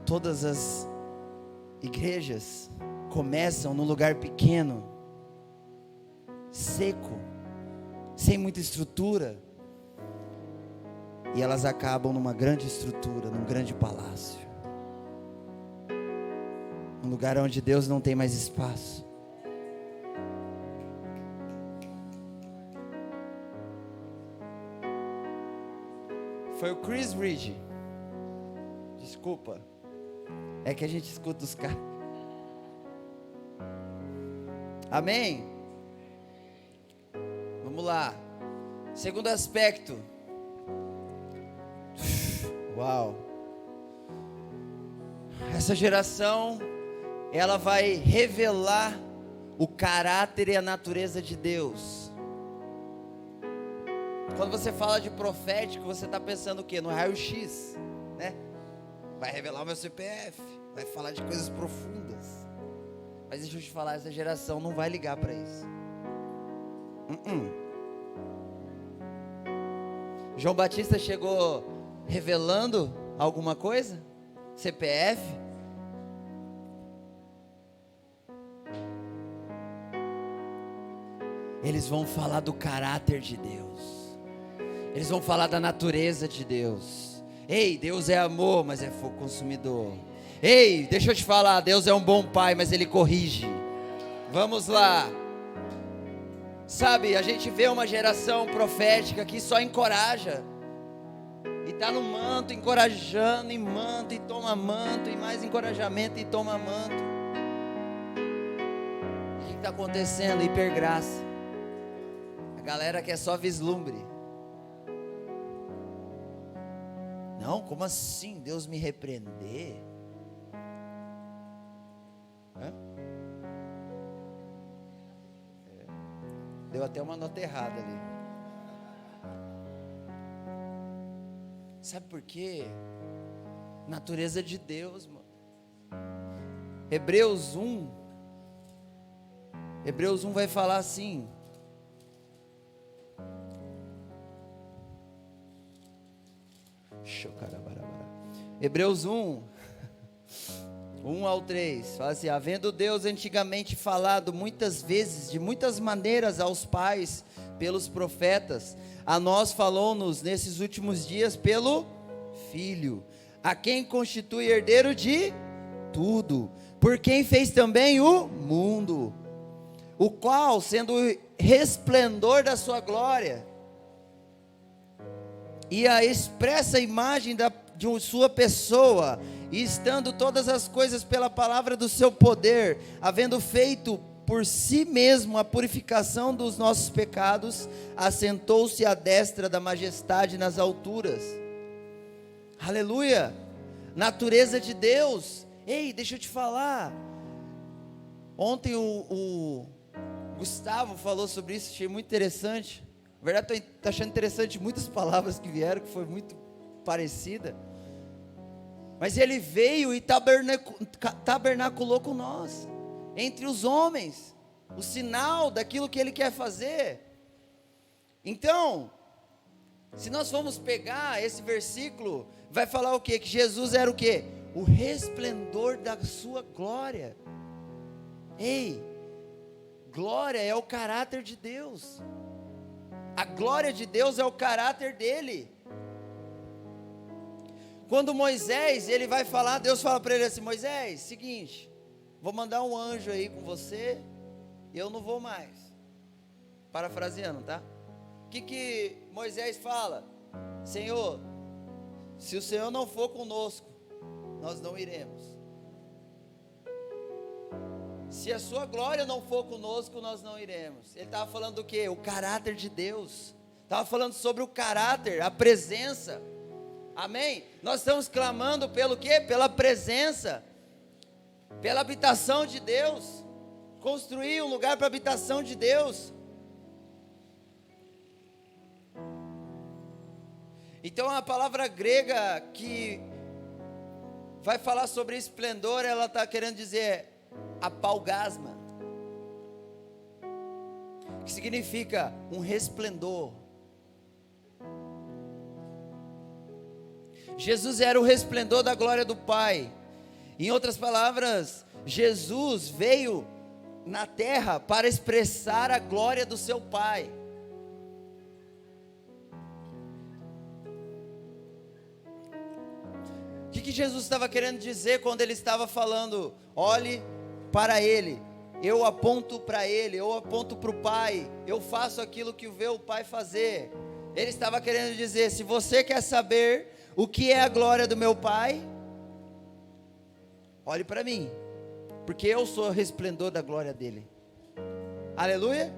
Todas as igrejas começam num lugar pequeno, seco, sem muita estrutura, e elas acabam numa grande estrutura, num grande palácio, um lugar onde Deus não tem mais espaço. Foi o Chris Ridge, desculpa, é que a gente escuta os caras. Amém? Vamos lá. Segundo aspecto. Uau. Essa geração, ela vai revelar o caráter e a natureza de Deus. Quando você fala de profético, você está pensando o quê? No raio-x, né? Vai revelar o meu CPF, vai falar de coisas profundas. Mas deixa eu te falar, essa geração não vai ligar para isso. João Batista chegou revelando alguma coisa? CPF? Eles vão falar do caráter de Deus. Eles vão falar da natureza de Deus. Ei, Deus é amor, mas é fogo consumidor. Ei, deixa eu te falar, Deus é um bom pai, mas Ele corrige. Vamos lá. Sabe, a gente vê uma geração profética que só encoraja. E está no manto, encorajando, e manto, e toma manto, e mais encorajamento, e toma manto. O que está acontecendo? Hipergraça. A galera quer só vislumbre. Não, como assim? Deus me repreender? Deu até uma nota errada ali. Sabe por quê? Natureza de Deus, mano. Hebreus 1 vai falar assim. Hebreus 1 ao 3, fala assim: havendo Deus antigamente falado muitas vezes, de muitas maneiras aos pais, pelos profetas, a nós falou-nos nesses últimos dias pelo Filho, a quem constitui herdeiro de tudo, por quem fez também o mundo, o qual, sendo o resplendor da sua glória, e a expressa imagem de sua pessoa, e estando todas as coisas pela palavra do seu poder, havendo feito por si mesmo a purificação dos nossos pecados, assentou-se à destra da majestade nas alturas. Aleluia! Natureza de Deus. Ei, deixa eu te falar. Ontem o Gustavo falou sobre isso, achei muito interessante. Na verdade, estou achando interessante muitas palavras que vieram, que foi muito parecida. Mas ele veio e tabernaculou com nós, entre os homens, o sinal daquilo que ele quer fazer. Então, se nós formos pegar esse versículo, vai falar o quê? Que Jesus era o quê? O resplendor da sua glória. Ei, glória é o caráter de Deus. A glória de Deus é o caráter dele. Quando Moisés, ele vai falar, Deus fala para ele assim: Moisés, seguinte, vou mandar um anjo aí com você, eu não vou mais. Parafraseando, tá? O que Moisés fala? Senhor, se o Senhor não for conosco, nós não iremos. Se a sua glória não for conosco, nós não iremos. Ele estava falando do quê? O caráter de Deus. Estava falando sobre o caráter, a presença. Amém? Nós estamos clamando pelo quê? Pela presença, pela habitação de Deus. Construir um lugar para a habitação de Deus. Então a palavra grega que vai falar sobre esplendor, ela está querendo dizer apaugasma, que significa um resplendor. Jesus era o resplendor da glória do Pai. Em outras palavras, Jesus veio na terra para expressar a glória do seu Pai. O que Jesus estava querendo dizer quando ele estava falando, olhe para ele, eu aponto para ele, eu aponto para o Pai, eu faço aquilo que vê o Pai fazer? Ele estava querendo dizer, se você quer saber o que é a glória do meu Pai, olhe para mim, porque eu sou o resplendor da glória dele. Aleluia.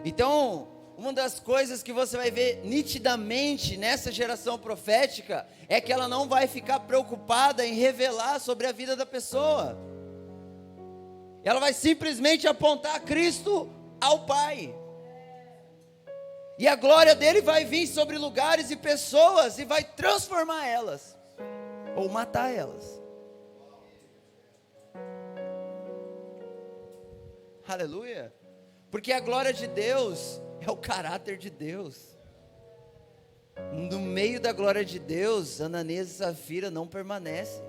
Então, uma das coisas que você vai ver nitidamente nessa geração profética é que ela não vai ficar preocupada em revelar sobre a vida da pessoa. Ela vai simplesmente apontar Cristo ao Pai. E a glória dele vai vir sobre lugares e pessoas e vai transformar elas, ou matar elas. Aleluia. Porque a glória de Deus é o caráter de Deus. No meio da glória de Deus, Ananias e Safira não permanecem.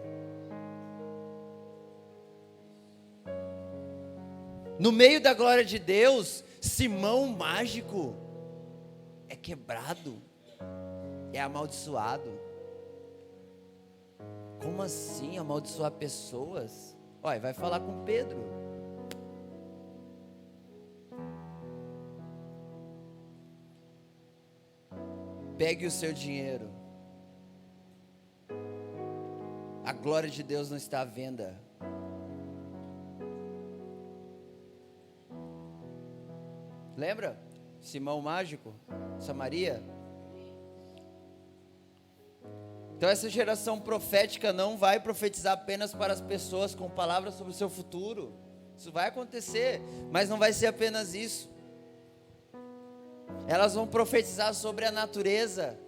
No meio da glória de Deus, Simão mágico é quebrado, é amaldiçoado. Como assim amaldiçoar pessoas? Olha, vai falar com Pedro. Pegue o seu dinheiro. A glória de Deus não está à venda. Lembra? Simão mágico, Samaria. Então essa geração profética não vai profetizar apenas para as pessoas com palavras sobre o seu futuro. Isso vai acontecer, mas não vai ser apenas isso. Elas vão profetizar sobre a natureza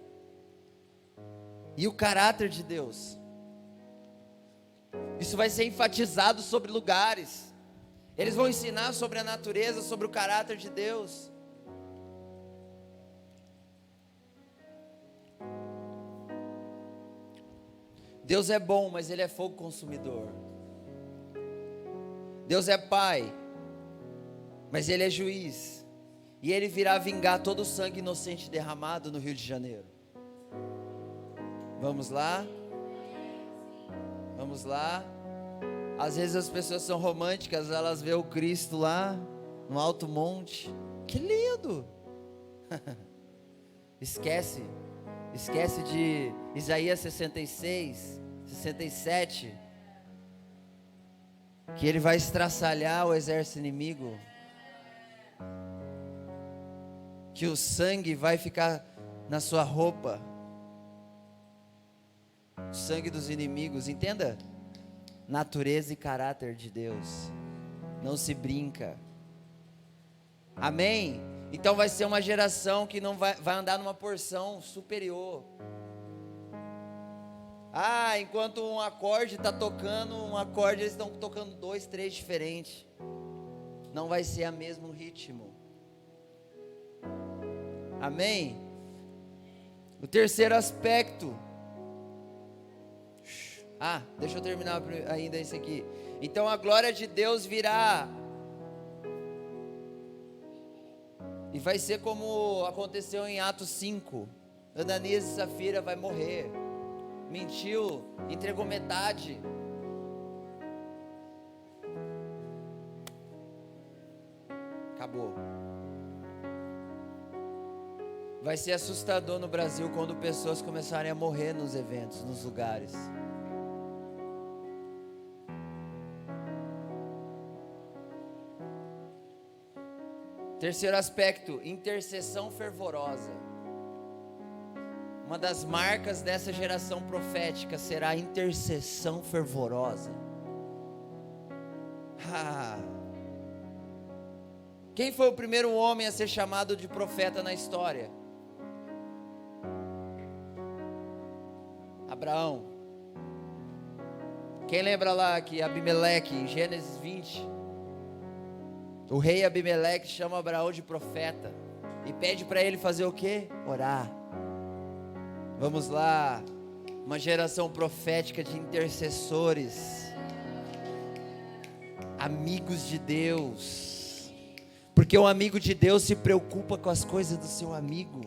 e o caráter de Deus. Isso vai ser enfatizado sobre lugares. Eles vão ensinar sobre a natureza, sobre o caráter de Deus. Deus é bom, mas Ele é fogo consumidor. Deus é Pai, mas ele é juiz, e ele virá vingar todo o sangue inocente derramado no Rio de Janeiro. Vamos lá? Vamos lá? Às vezes as pessoas são românticas, elas veem o Cristo lá no alto monte, que lindo! Esquece de Isaías 66, 67, que ele vai estraçalhar o exército inimigo, que o sangue vai ficar na sua roupa, o sangue dos inimigos. Entenda, natureza e caráter de Deus, não se brinca. Amém? Então vai ser uma geração que não vai andar numa porção superior. Enquanto um acorde está tocando, um acorde eles estão tocando 2, 3 diferentes. Não vai ser o mesmo ritmo. Amém? O terceiro aspecto. Deixa eu terminar ainda isso aqui. Então a glória de Deus virá. E vai ser como aconteceu em Atos 5. Ananias e Safira vai morrer. Mentiu, entregou metade. Acabou. Vai ser assustador no Brasil quando pessoas começarem a morrer nos eventos, nos lugares. Terceiro aspecto, intercessão fervorosa. Uma das marcas dessa geração profética será a intercessão fervorosa. Quem foi o primeiro homem a ser chamado de profeta na história? Abraão. Quem lembra lá que Abimeleque, em Gênesis 20, o rei Abimeleque chama Abraão de profeta e pede para ele fazer o quê? Orar. Vamos lá, uma geração profética de intercessores, amigos de Deus, porque o amigo de Deus se preocupa com as coisas do seu amigo.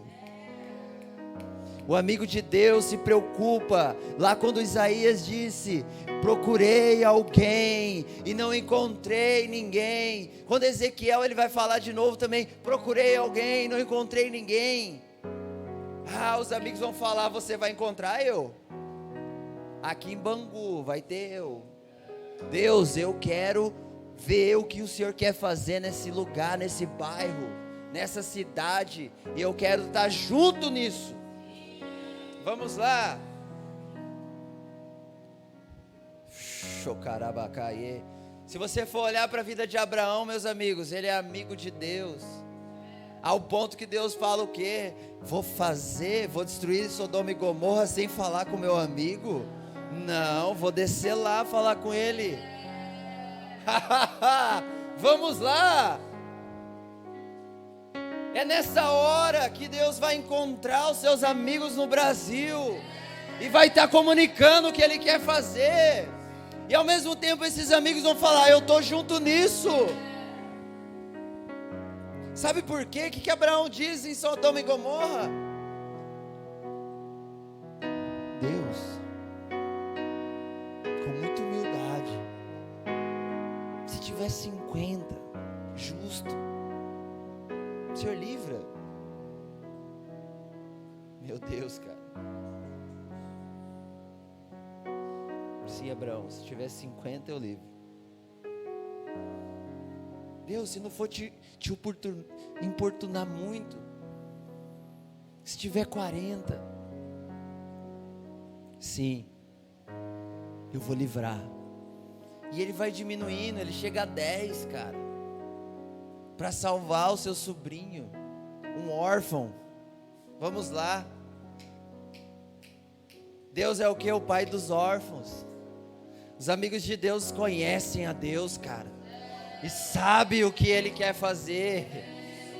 O amigo de Deus se preocupa. Lá quando Isaías disse: procurei alguém e não encontrei ninguém. Quando Ezequiel ele vai falar de novo também: procurei alguém e não encontrei ninguém. Os amigos vão falar: você vai encontrar eu. Aqui em Bangu vai ter eu. Deus, eu quero ver o que o Senhor quer fazer nesse lugar, nesse bairro, nessa cidade, e eu quero estar junto nisso. Vamos lá. Se você for olhar para a vida de Abraão, meus amigos, ele é amigo de Deus, ao ponto que Deus fala o quê? Vou destruir Sodoma e Gomorra sem falar com meu amigo? Não, vou descer lá falar com ele. Vamos lá. É nessa hora que Deus vai encontrar os seus amigos no Brasil e vai estar comunicando o que Ele quer fazer. E ao mesmo tempo esses amigos vão falar: eu estou junto nisso. Sabe por quê? O que Abraão diz em Sodoma e Gomorra? Deus, com muita humildade, se tiver 50, justo, o Senhor livra. Meu Deus, cara. Sim, Abraão, se tiver 50 eu livro. Deus, se não for te importunar muito, se tiver 40, sim, eu vou livrar. E ele vai diminuindo, ele chega a 10, cara, para salvar o seu sobrinho, um órfão. Vamos lá. Deus é o que? O pai dos órfãos. Os amigos de Deus conhecem a Deus, cara, e sabe o que Ele quer fazer,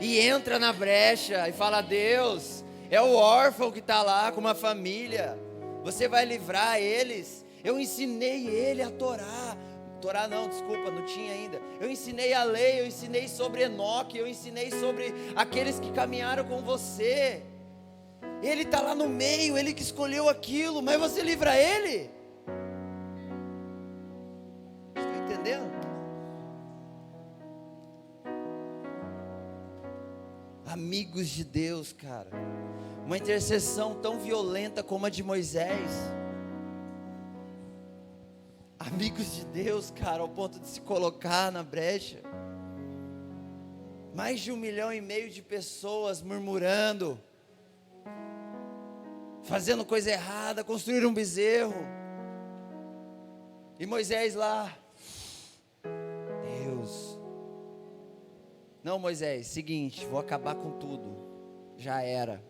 e entra na brecha e fala: Deus, é o órfão que está lá com uma família, você vai livrar eles. Eu ensinei ele a Torá, Torá não, desculpa, não tinha ainda. Eu ensinei a lei, eu ensinei sobre Enoque, eu ensinei sobre aqueles que caminharam com você. Ele está lá no meio, ele que escolheu aquilo, mas você livra ele? Está entendendo? Amigos de Deus, cara. Uma intercessão tão violenta como a de Moisés. Amigos de Deus, cara, ao ponto de se colocar na brecha. Mais de 1,5 milhão de pessoas murmurando, fazendo coisa errada, construíram um bezerro. E Moisés lá, Deus, não, Moisés, seguinte, vou acabar com tudo, já era,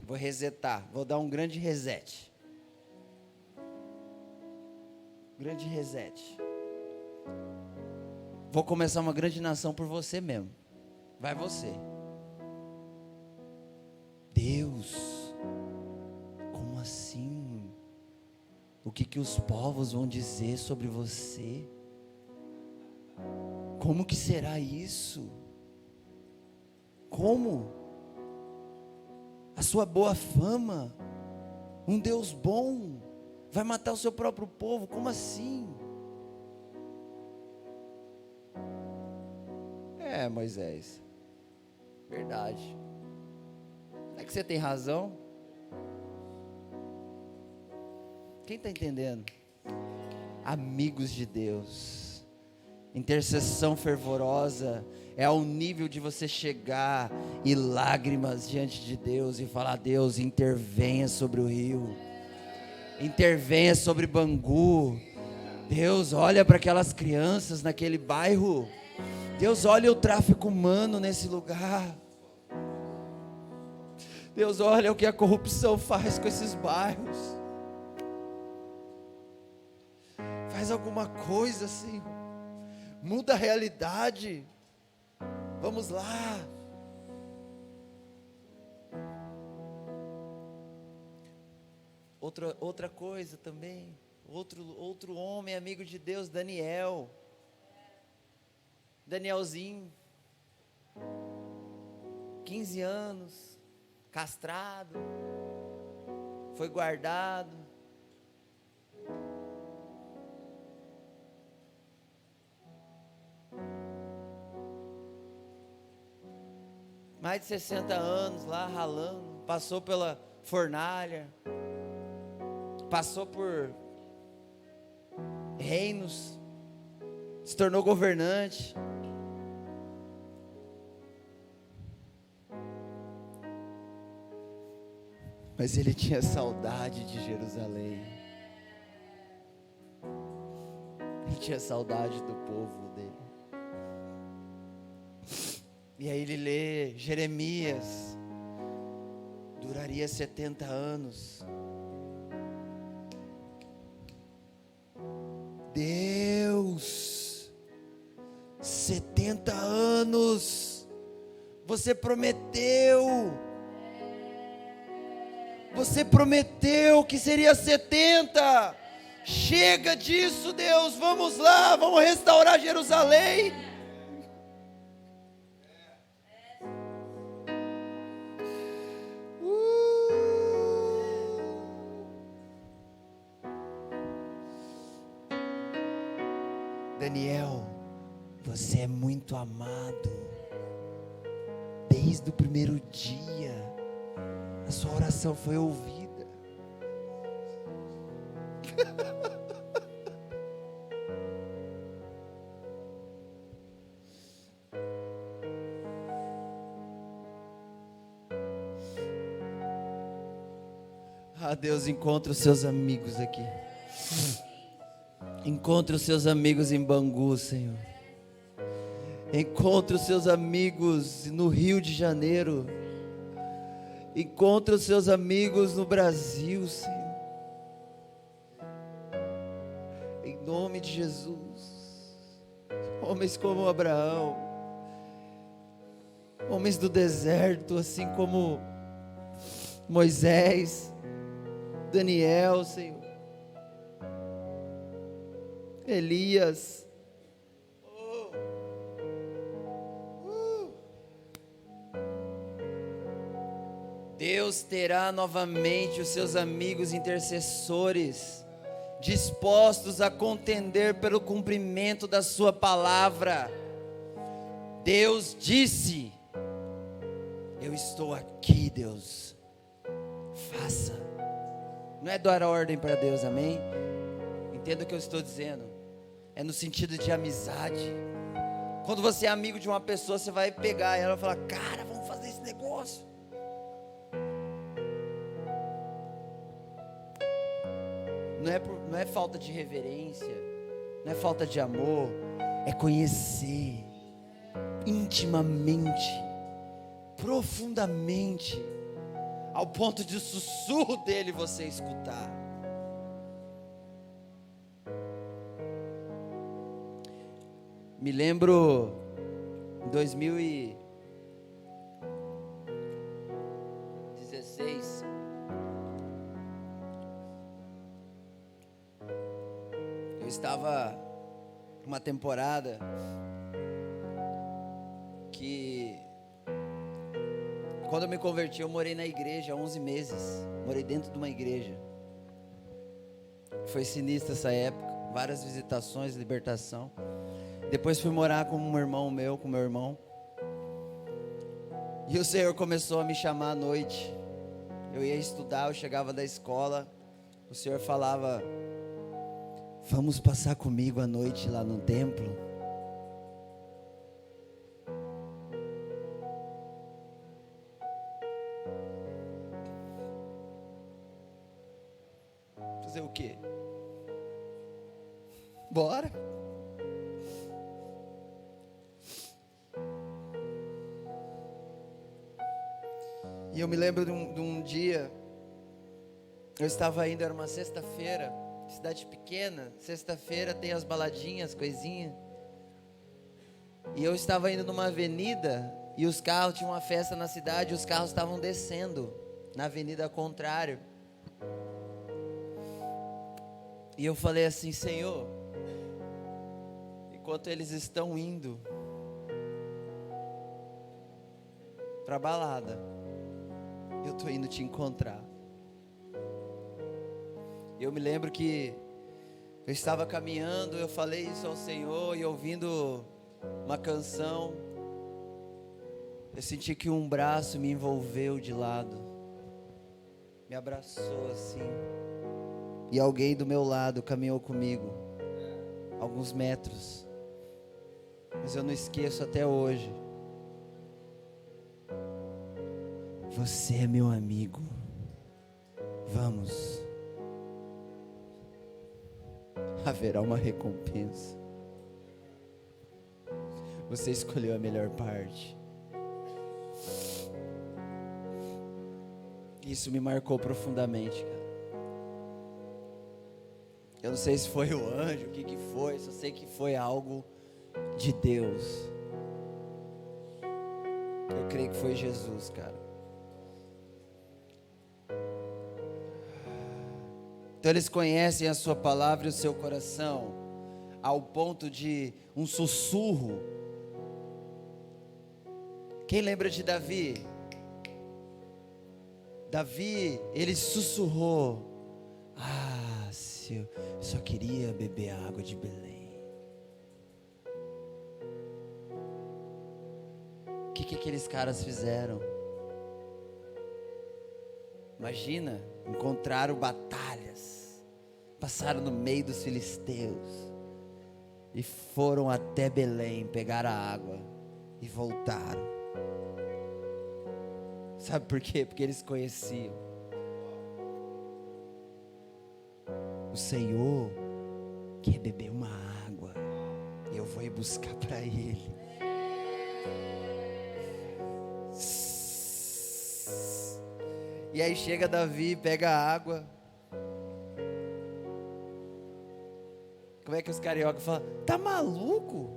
vou resetar, vou dar um grande reset. Grande reset. Vou começar uma grande nação por você mesmo. Vai você. Deus, como assim? O que os povos vão dizer sobre você? Como que será isso? Como? A sua boa fama, um Deus bom, vai matar o seu próprio povo, como assim? Moisés, verdade, é que você tem razão. Quem está entendendo? Amigos de Deus, intercessão fervorosa é ao nível de você chegar e lágrimas diante de Deus e falar: Deus, intervenha sobre o rio, intervenha sobre Bangu. Deus, olha para aquelas crianças naquele bairro. Deus, olha o tráfico humano nesse lugar. Deus, olha o que a corrupção faz com esses bairros. Faz alguma coisa, Senhor. Muda a realidade. Vamos lá. Outra coisa também. Outro homem amigo de Deus, Danielzinho, 15 anos, castrado, foi guardado. Mais de 60 anos lá ralando, passou pela fornalha, passou por reinos, se tornou governante. Mas ele tinha saudade de Jerusalém. Ele tinha saudade do povo dele. E aí ele lê Jeremias. Duraria 70 anos. Deus, 70 anos. Você prometeu. Você prometeu que seria 70. Chega disso, Deus. Vamos lá, vamos restaurar Jerusalém. Daniel, você é muito amado. Desde o primeiro dia, a sua oração foi ouvida. Ah, Deus, encontra os seus amigos aqui. Encontre os seus amigos em Bangu, Senhor. Encontre os seus amigos no Rio de Janeiro. Encontre os seus amigos no Brasil, Senhor. Em nome de Jesus. Homens como Abraão. Homens do deserto, assim como Moisés, Daniel, Senhor. Elias. Deus terá novamente os seus amigos intercessores, dispostos a contender pelo cumprimento da sua palavra. Deus disse: eu estou aqui, Deus, faça. Não é dar ordem para Deus, amém? Entenda o que eu estou dizendo, é no sentido de amizade. Quando você é amigo de uma pessoa, você vai pegar ela e falar: cara, vamos fazer esse negócio. Não é falta de reverência, não é falta de amor, é conhecer intimamente, profundamente, ao ponto de o sussurro dele você escutar. Me lembro em 2016, eu estava numa temporada que, quando eu me converti, eu morei na igreja há 11 meses, morei dentro de uma igreja. Foi sinistra essa época, várias visitações, libertação. Depois fui morar com um irmão meu, com meu irmão, e o Senhor começou a me chamar à noite. Eu ia estudar, eu chegava da escola, o Senhor falava: vamos passar comigo à noite lá no templo. Fazer o quê? Bora. E eu me lembro de um dia, eu estava indo, era uma sexta-feira, cidade pequena, sexta-feira tem as baladinhas, coisinha. E eu estava indo numa avenida, e os carros, tinha uma festa na cidade, os carros estavam descendo, na avenida contrário. E eu falei assim: Senhor, enquanto eles estão indo para a balada, eu estou indo te encontrar. Eu me lembro que eu estava caminhando, eu falei isso ao Senhor, e ouvindo uma canção, eu senti que um braço me envolveu de lado, me abraçou assim, e alguém do meu lado caminhou comigo, alguns metros, mas eu não esqueço até hoje: você é meu amigo, vamos, haverá uma recompensa, você escolheu a melhor parte. Isso me marcou profundamente, cara. Eu não sei se foi o anjo, o que foi, só sei que foi algo de Deus. Eu creio que foi Jesus, cara. Então eles conhecem a sua palavra e o seu coração, ao ponto de um sussurro. Quem lembra de Davi? Davi, ele sussurrou: ah, se eu só queria beber a água de Belém. O que aqueles caras fizeram? Imagina, encontraram batalhas, passaram no meio dos filisteus e foram até Belém, pegaram a água e voltaram. Sabe por quê? Porque eles conheciam o Senhor quer beber uma água, e eu vou ir buscar para Ele. E aí chega Davi, pega a água. Como é que os cariocas falam? Tá maluco?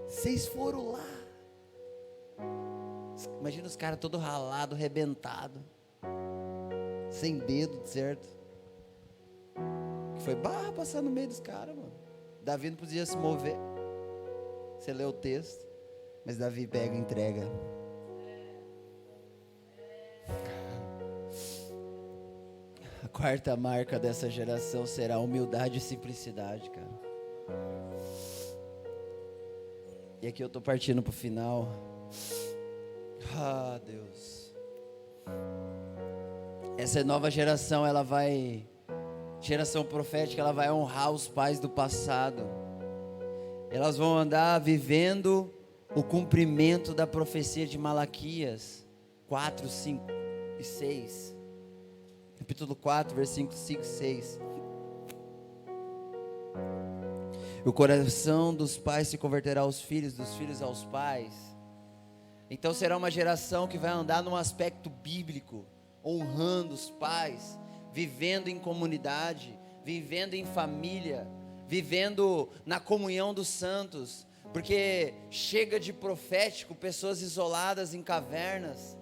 Vocês foram lá. Imagina os caras todo ralado, arrebentado, sem dedo, certo? Foi barra passar no meio dos caras, mano. Davi não podia se mover. Você lê o texto, mas Davi pega e entrega. A quarta marca dessa geração será humildade e simplicidade, cara. E aqui eu tô partindo pro final. Ah, Deus. Essa nova geração, geração profética, ela vai honrar os pais do passado. Elas vão andar vivendo o cumprimento da profecia de Malaquias 4, 5 e 6. Capítulo 4, versículos 5 e 6. O coração dos pais se converterá aos filhos, dos filhos aos pais. Então será uma geração que vai andar num aspecto bíblico, honrando os pais, vivendo em comunidade, vivendo em família, vivendo na comunhão dos santos, porque chega de profético, pessoas isoladas em cavernas.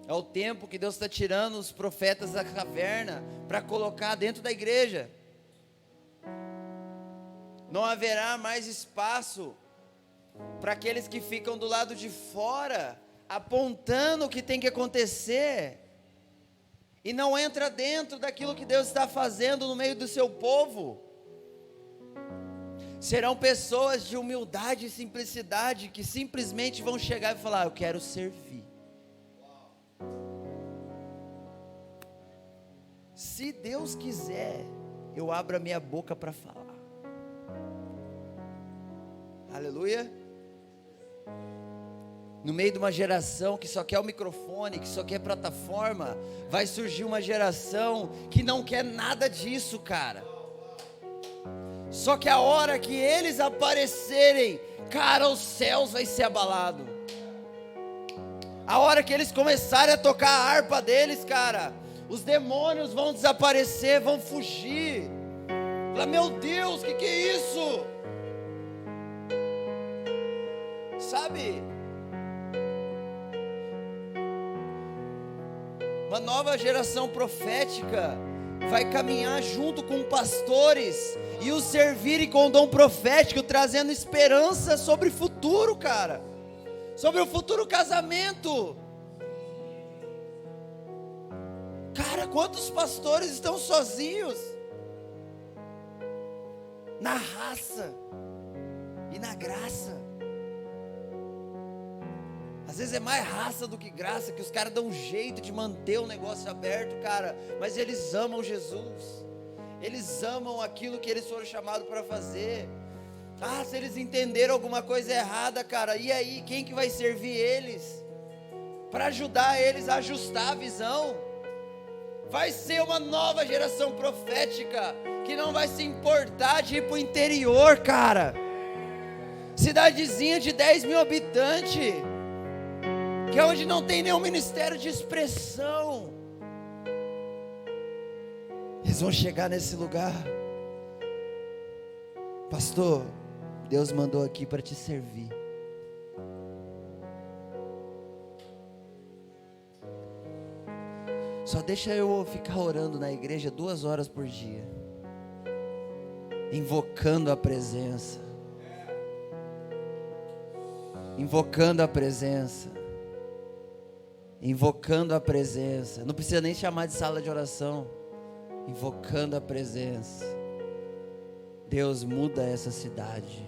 É o tempo que Deus está tirando os profetas da caverna para colocar dentro da igreja. Não haverá mais espaço para aqueles que ficam do lado de fora, apontando o que tem que acontecer, e não entra dentro daquilo que Deus está fazendo no meio do seu povo. Serão pessoas de humildade e simplicidade, que simplesmente vão chegar e falar: eu quero servir. Se Deus quiser, eu abro a minha boca para falar. Aleluia. No meio de uma geração que só quer o microfone, que só quer plataforma, vai surgir uma geração que não quer nada disso, cara. Só que a hora que eles aparecerem, cara, os céus vai ser abalado. A hora que eles começarem a tocar a harpa deles, cara, os demônios vão desaparecer, vão fugir. Fala: meu Deus, que é isso? Sabe? Uma nova geração profética vai caminhar junto com pastores e os servirem com o dom profético, trazendo esperança sobre o futuro, cara, sobre o futuro casamento. Cara, quantos pastores estão sozinhos na raça e na graça? Às vezes é mais raça do que graça, que os caras dão um jeito de manter o negócio aberto, cara, mas eles amam Jesus, eles amam aquilo que eles foram chamados para fazer. Ah, se eles entenderam alguma coisa errada, cara, e aí, quem que vai servir eles? Para ajudar eles a ajustar a visão? Vai ser uma nova geração profética, que não vai se importar de ir para o interior, cara, cidadezinha de 10 mil habitantes, que é onde não tem nenhum ministério de expressão. Eles vão chegar nesse lugar: pastor, Deus mandou aqui para te servir. Só deixa eu ficar orando na igreja 2 horas por dia, invocando a presença, invocando a presença, invocando a presença. Não precisa nem chamar de sala de oração. Invocando a presença. Deus, muda essa cidade.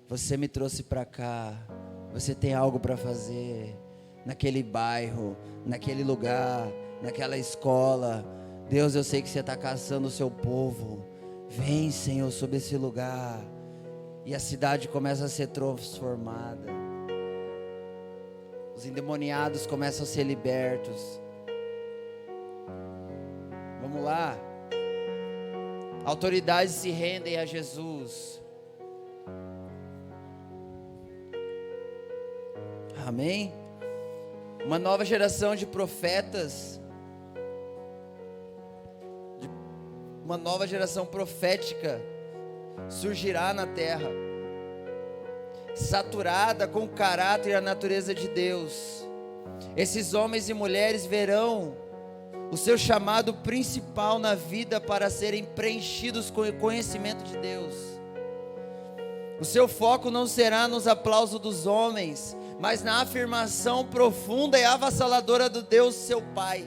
Você me trouxe para cá. Você tem algo para fazer naquele bairro, naquele lugar, naquela escola. Deus, eu sei que você está caçando o seu povo. Vem, Senhor, sobre esse lugar. E a cidade começa a ser transformada. Os endemoniados começam a ser libertos. Vamos lá. Autoridades se rendem a Jesus. Amém? Uma nova geração de profetas, uma nova geração profética surgirá na terra, saturada com o caráter e a natureza de Deus. Esses homens e mulheres verão o seu chamado principal na vida para serem preenchidos com o conhecimento de Deus. O seu foco não será nos aplausos dos homens, mas na afirmação profunda e avassaladora do Deus, seu Pai.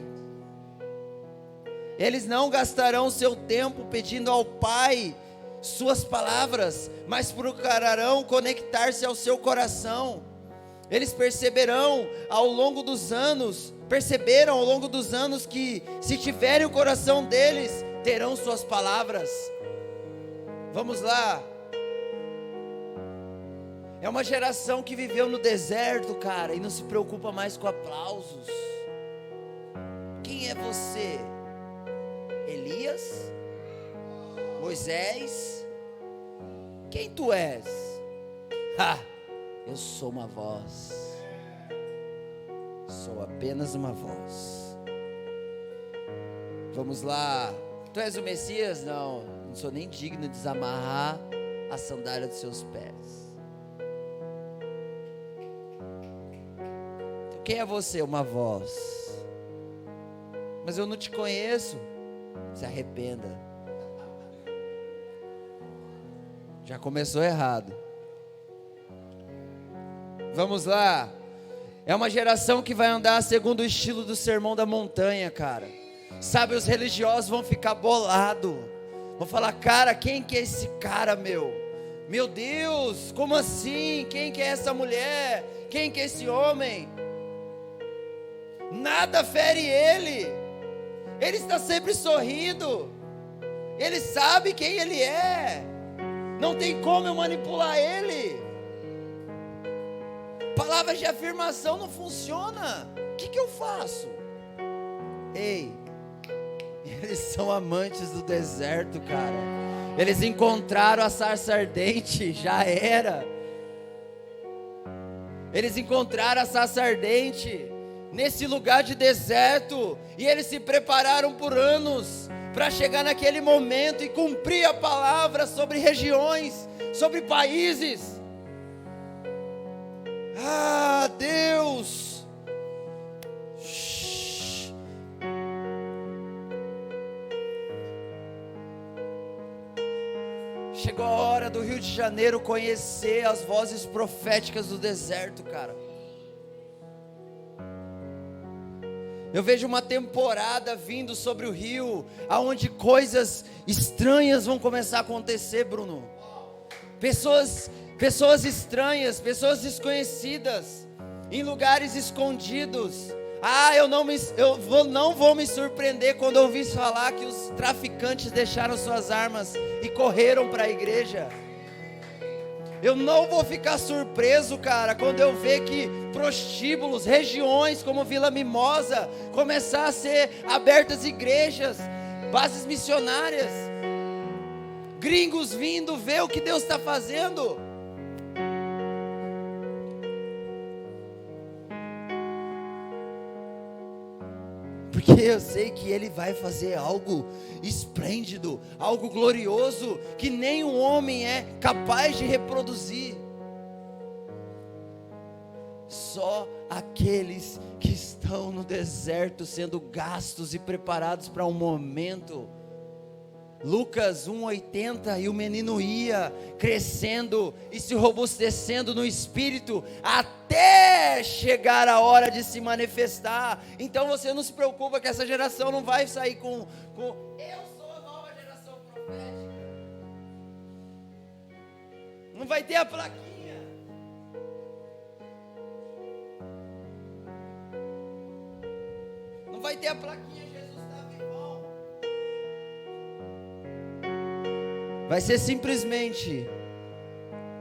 Eles não gastarão seu tempo pedindo ao Pai suas palavras, mas procurarão conectar-se ao seu coração. Eles perceberam ao longo dos anos que, se tiverem o coração deles, terão suas palavras. Vamos lá. É uma geração que viveu no deserto, cara, e não se preocupa mais com aplausos. Quem é você? Elias? Moisés? Quem tu és? Eu sou uma voz. Sou apenas uma voz. Vamos lá. Tu és o Messias? Não sou nem digno de desamarrar a sandália dos seus pés. Então, quem é você? Uma voz. Mas eu não te conheço. Se arrependa. Já começou errado. Vamos lá. É uma geração que vai andar segundo o estilo do Sermão da Montanha, cara. Sabe, os religiosos vão ficar bolados. Vão falar, cara, quem que é esse cara, meu? Meu Deus, como assim? Quem que é essa mulher? Quem que é esse homem? Nada fere ele. Ele está sempre sorrindo. Ele sabe quem ele é. Não tem como eu manipular ele. Palavras de afirmação não funciona. O que eu faço? Ei, eles são amantes do deserto, cara. Eles encontraram a sarça ardente, já era. Eles encontraram a sarça ardente nesse lugar de deserto, e eles se prepararam por anos para chegar naquele momento e cumprir a palavra sobre regiões, sobre países. Ah, Deus! Chegou a hora do Rio de Janeiro conhecer as vozes proféticas do deserto, cara. Eu vejo uma temporada vindo sobre o Rio, aonde coisas estranhas vão começar a acontecer, Bruno. Pessoas estranhas, pessoas desconhecidas, em lugares escondidos. Eu não vou me surpreender quando eu ouvir falar que os traficantes deixaram suas armas e correram para a igreja. Eu não vou ficar surpreso, cara, quando eu ver que prostíbulos, regiões como Vila Mimosa, começar a ser abertas igrejas, bases missionárias, gringos vindo ver o que Deus está fazendo. Porque eu sei que Ele vai fazer algo esplêndido, algo glorioso, que nem um homem é capaz de reproduzir. Só aqueles que estão no deserto sendo gastos e preparados para um momento. Lucas 1:80, e o menino ia crescendo e se robustecendo no espírito, até chegar a hora de se manifestar. Então você não se preocupa que essa geração não vai sair com eu sou a nova geração profética. Não vai ter a plaquinha. Não vai ter a plaquinha. Vai ser simplesmente,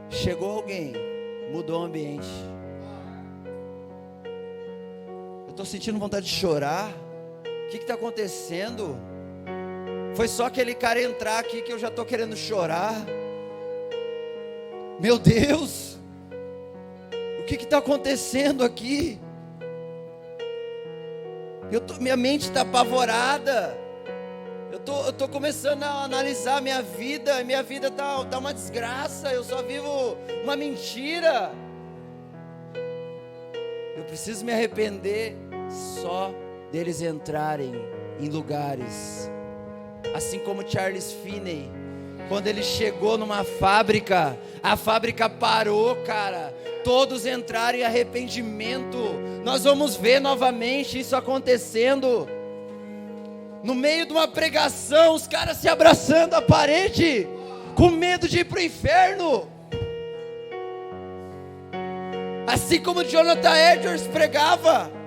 chegou alguém, mudou o ambiente. Eu estou sentindo vontade de chorar. O que está acontecendo? Foi só aquele cara entrar aqui que eu já estou querendo chorar. Meu Deus, o que está acontecendo aqui? Minha mente está apavorada. Eu tô começando a analisar minha vida tá uma desgraça, eu só vivo uma mentira. Eu preciso me arrepender só deles entrarem em lugares. Assim como Charles Finney, quando ele chegou numa fábrica, a fábrica parou, cara. Todos entraram em arrependimento. Nós vamos ver novamente isso acontecendo. No meio de uma pregação, os caras se abraçando à parede, com medo de ir para o inferno. Assim como Jonathan Edwards pregava.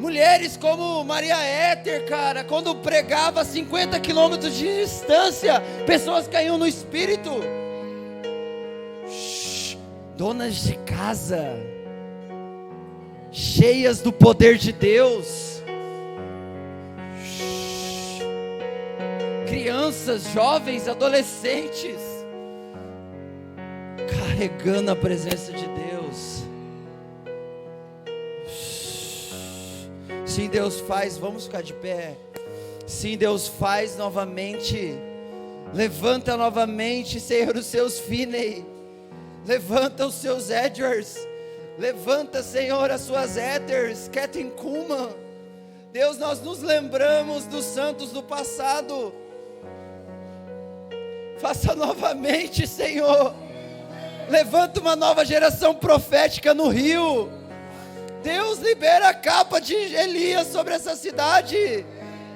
Mulheres como Maria Éter, cara, quando pregava a 50 quilômetros de distância, pessoas caíam no espírito. Donas de casa, cheias do poder de Deus. Crianças, jovens, adolescentes, carregando a presença de Deus. Sim, Deus faz, vamos ficar de pé. Sim, Deus faz novamente. Levanta novamente, Senhor, os seus Finney. Levanta os seus Edwards. Levanta, Senhor, as suas Ethers, Kathryn Kuhlman. Deus, nós nos lembramos dos santos do passado. Faça novamente, Senhor. Levanta uma nova geração profética no Rio. Deus, libera a capa de Elias sobre essa cidade.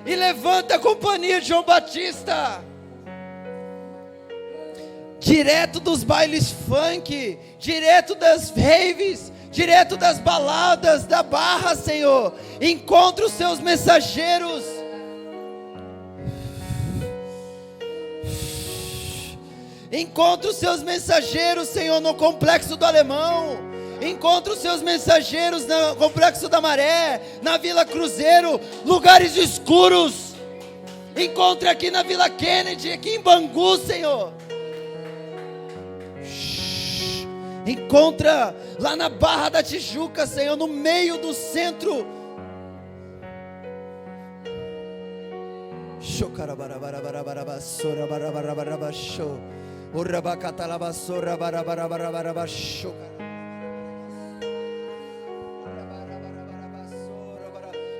E levanta a companhia de João Batista. Direto dos bailes funk, direto das raves, direto das baladas da Barra, Senhor. Encontra os seus mensageiros. Encontra os seus mensageiros, Senhor, no Complexo do Alemão. Encontra os seus mensageiros no Complexo da Maré, na Vila Cruzeiro, lugares escuros. Encontra aqui na Vila Kennedy, aqui em Bangu, Senhor. Encontra lá na Barra da Tijuca, Senhor, no meio do centro.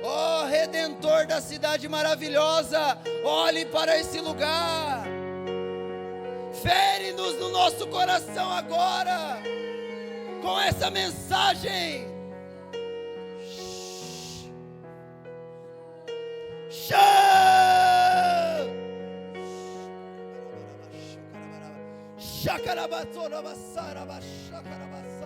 Oh, Redentor da cidade maravilhosa, olhe para esse lugar. Fere-nos no nosso coração agora, com essa mensagem. Shakarabasora basara bashakarabas.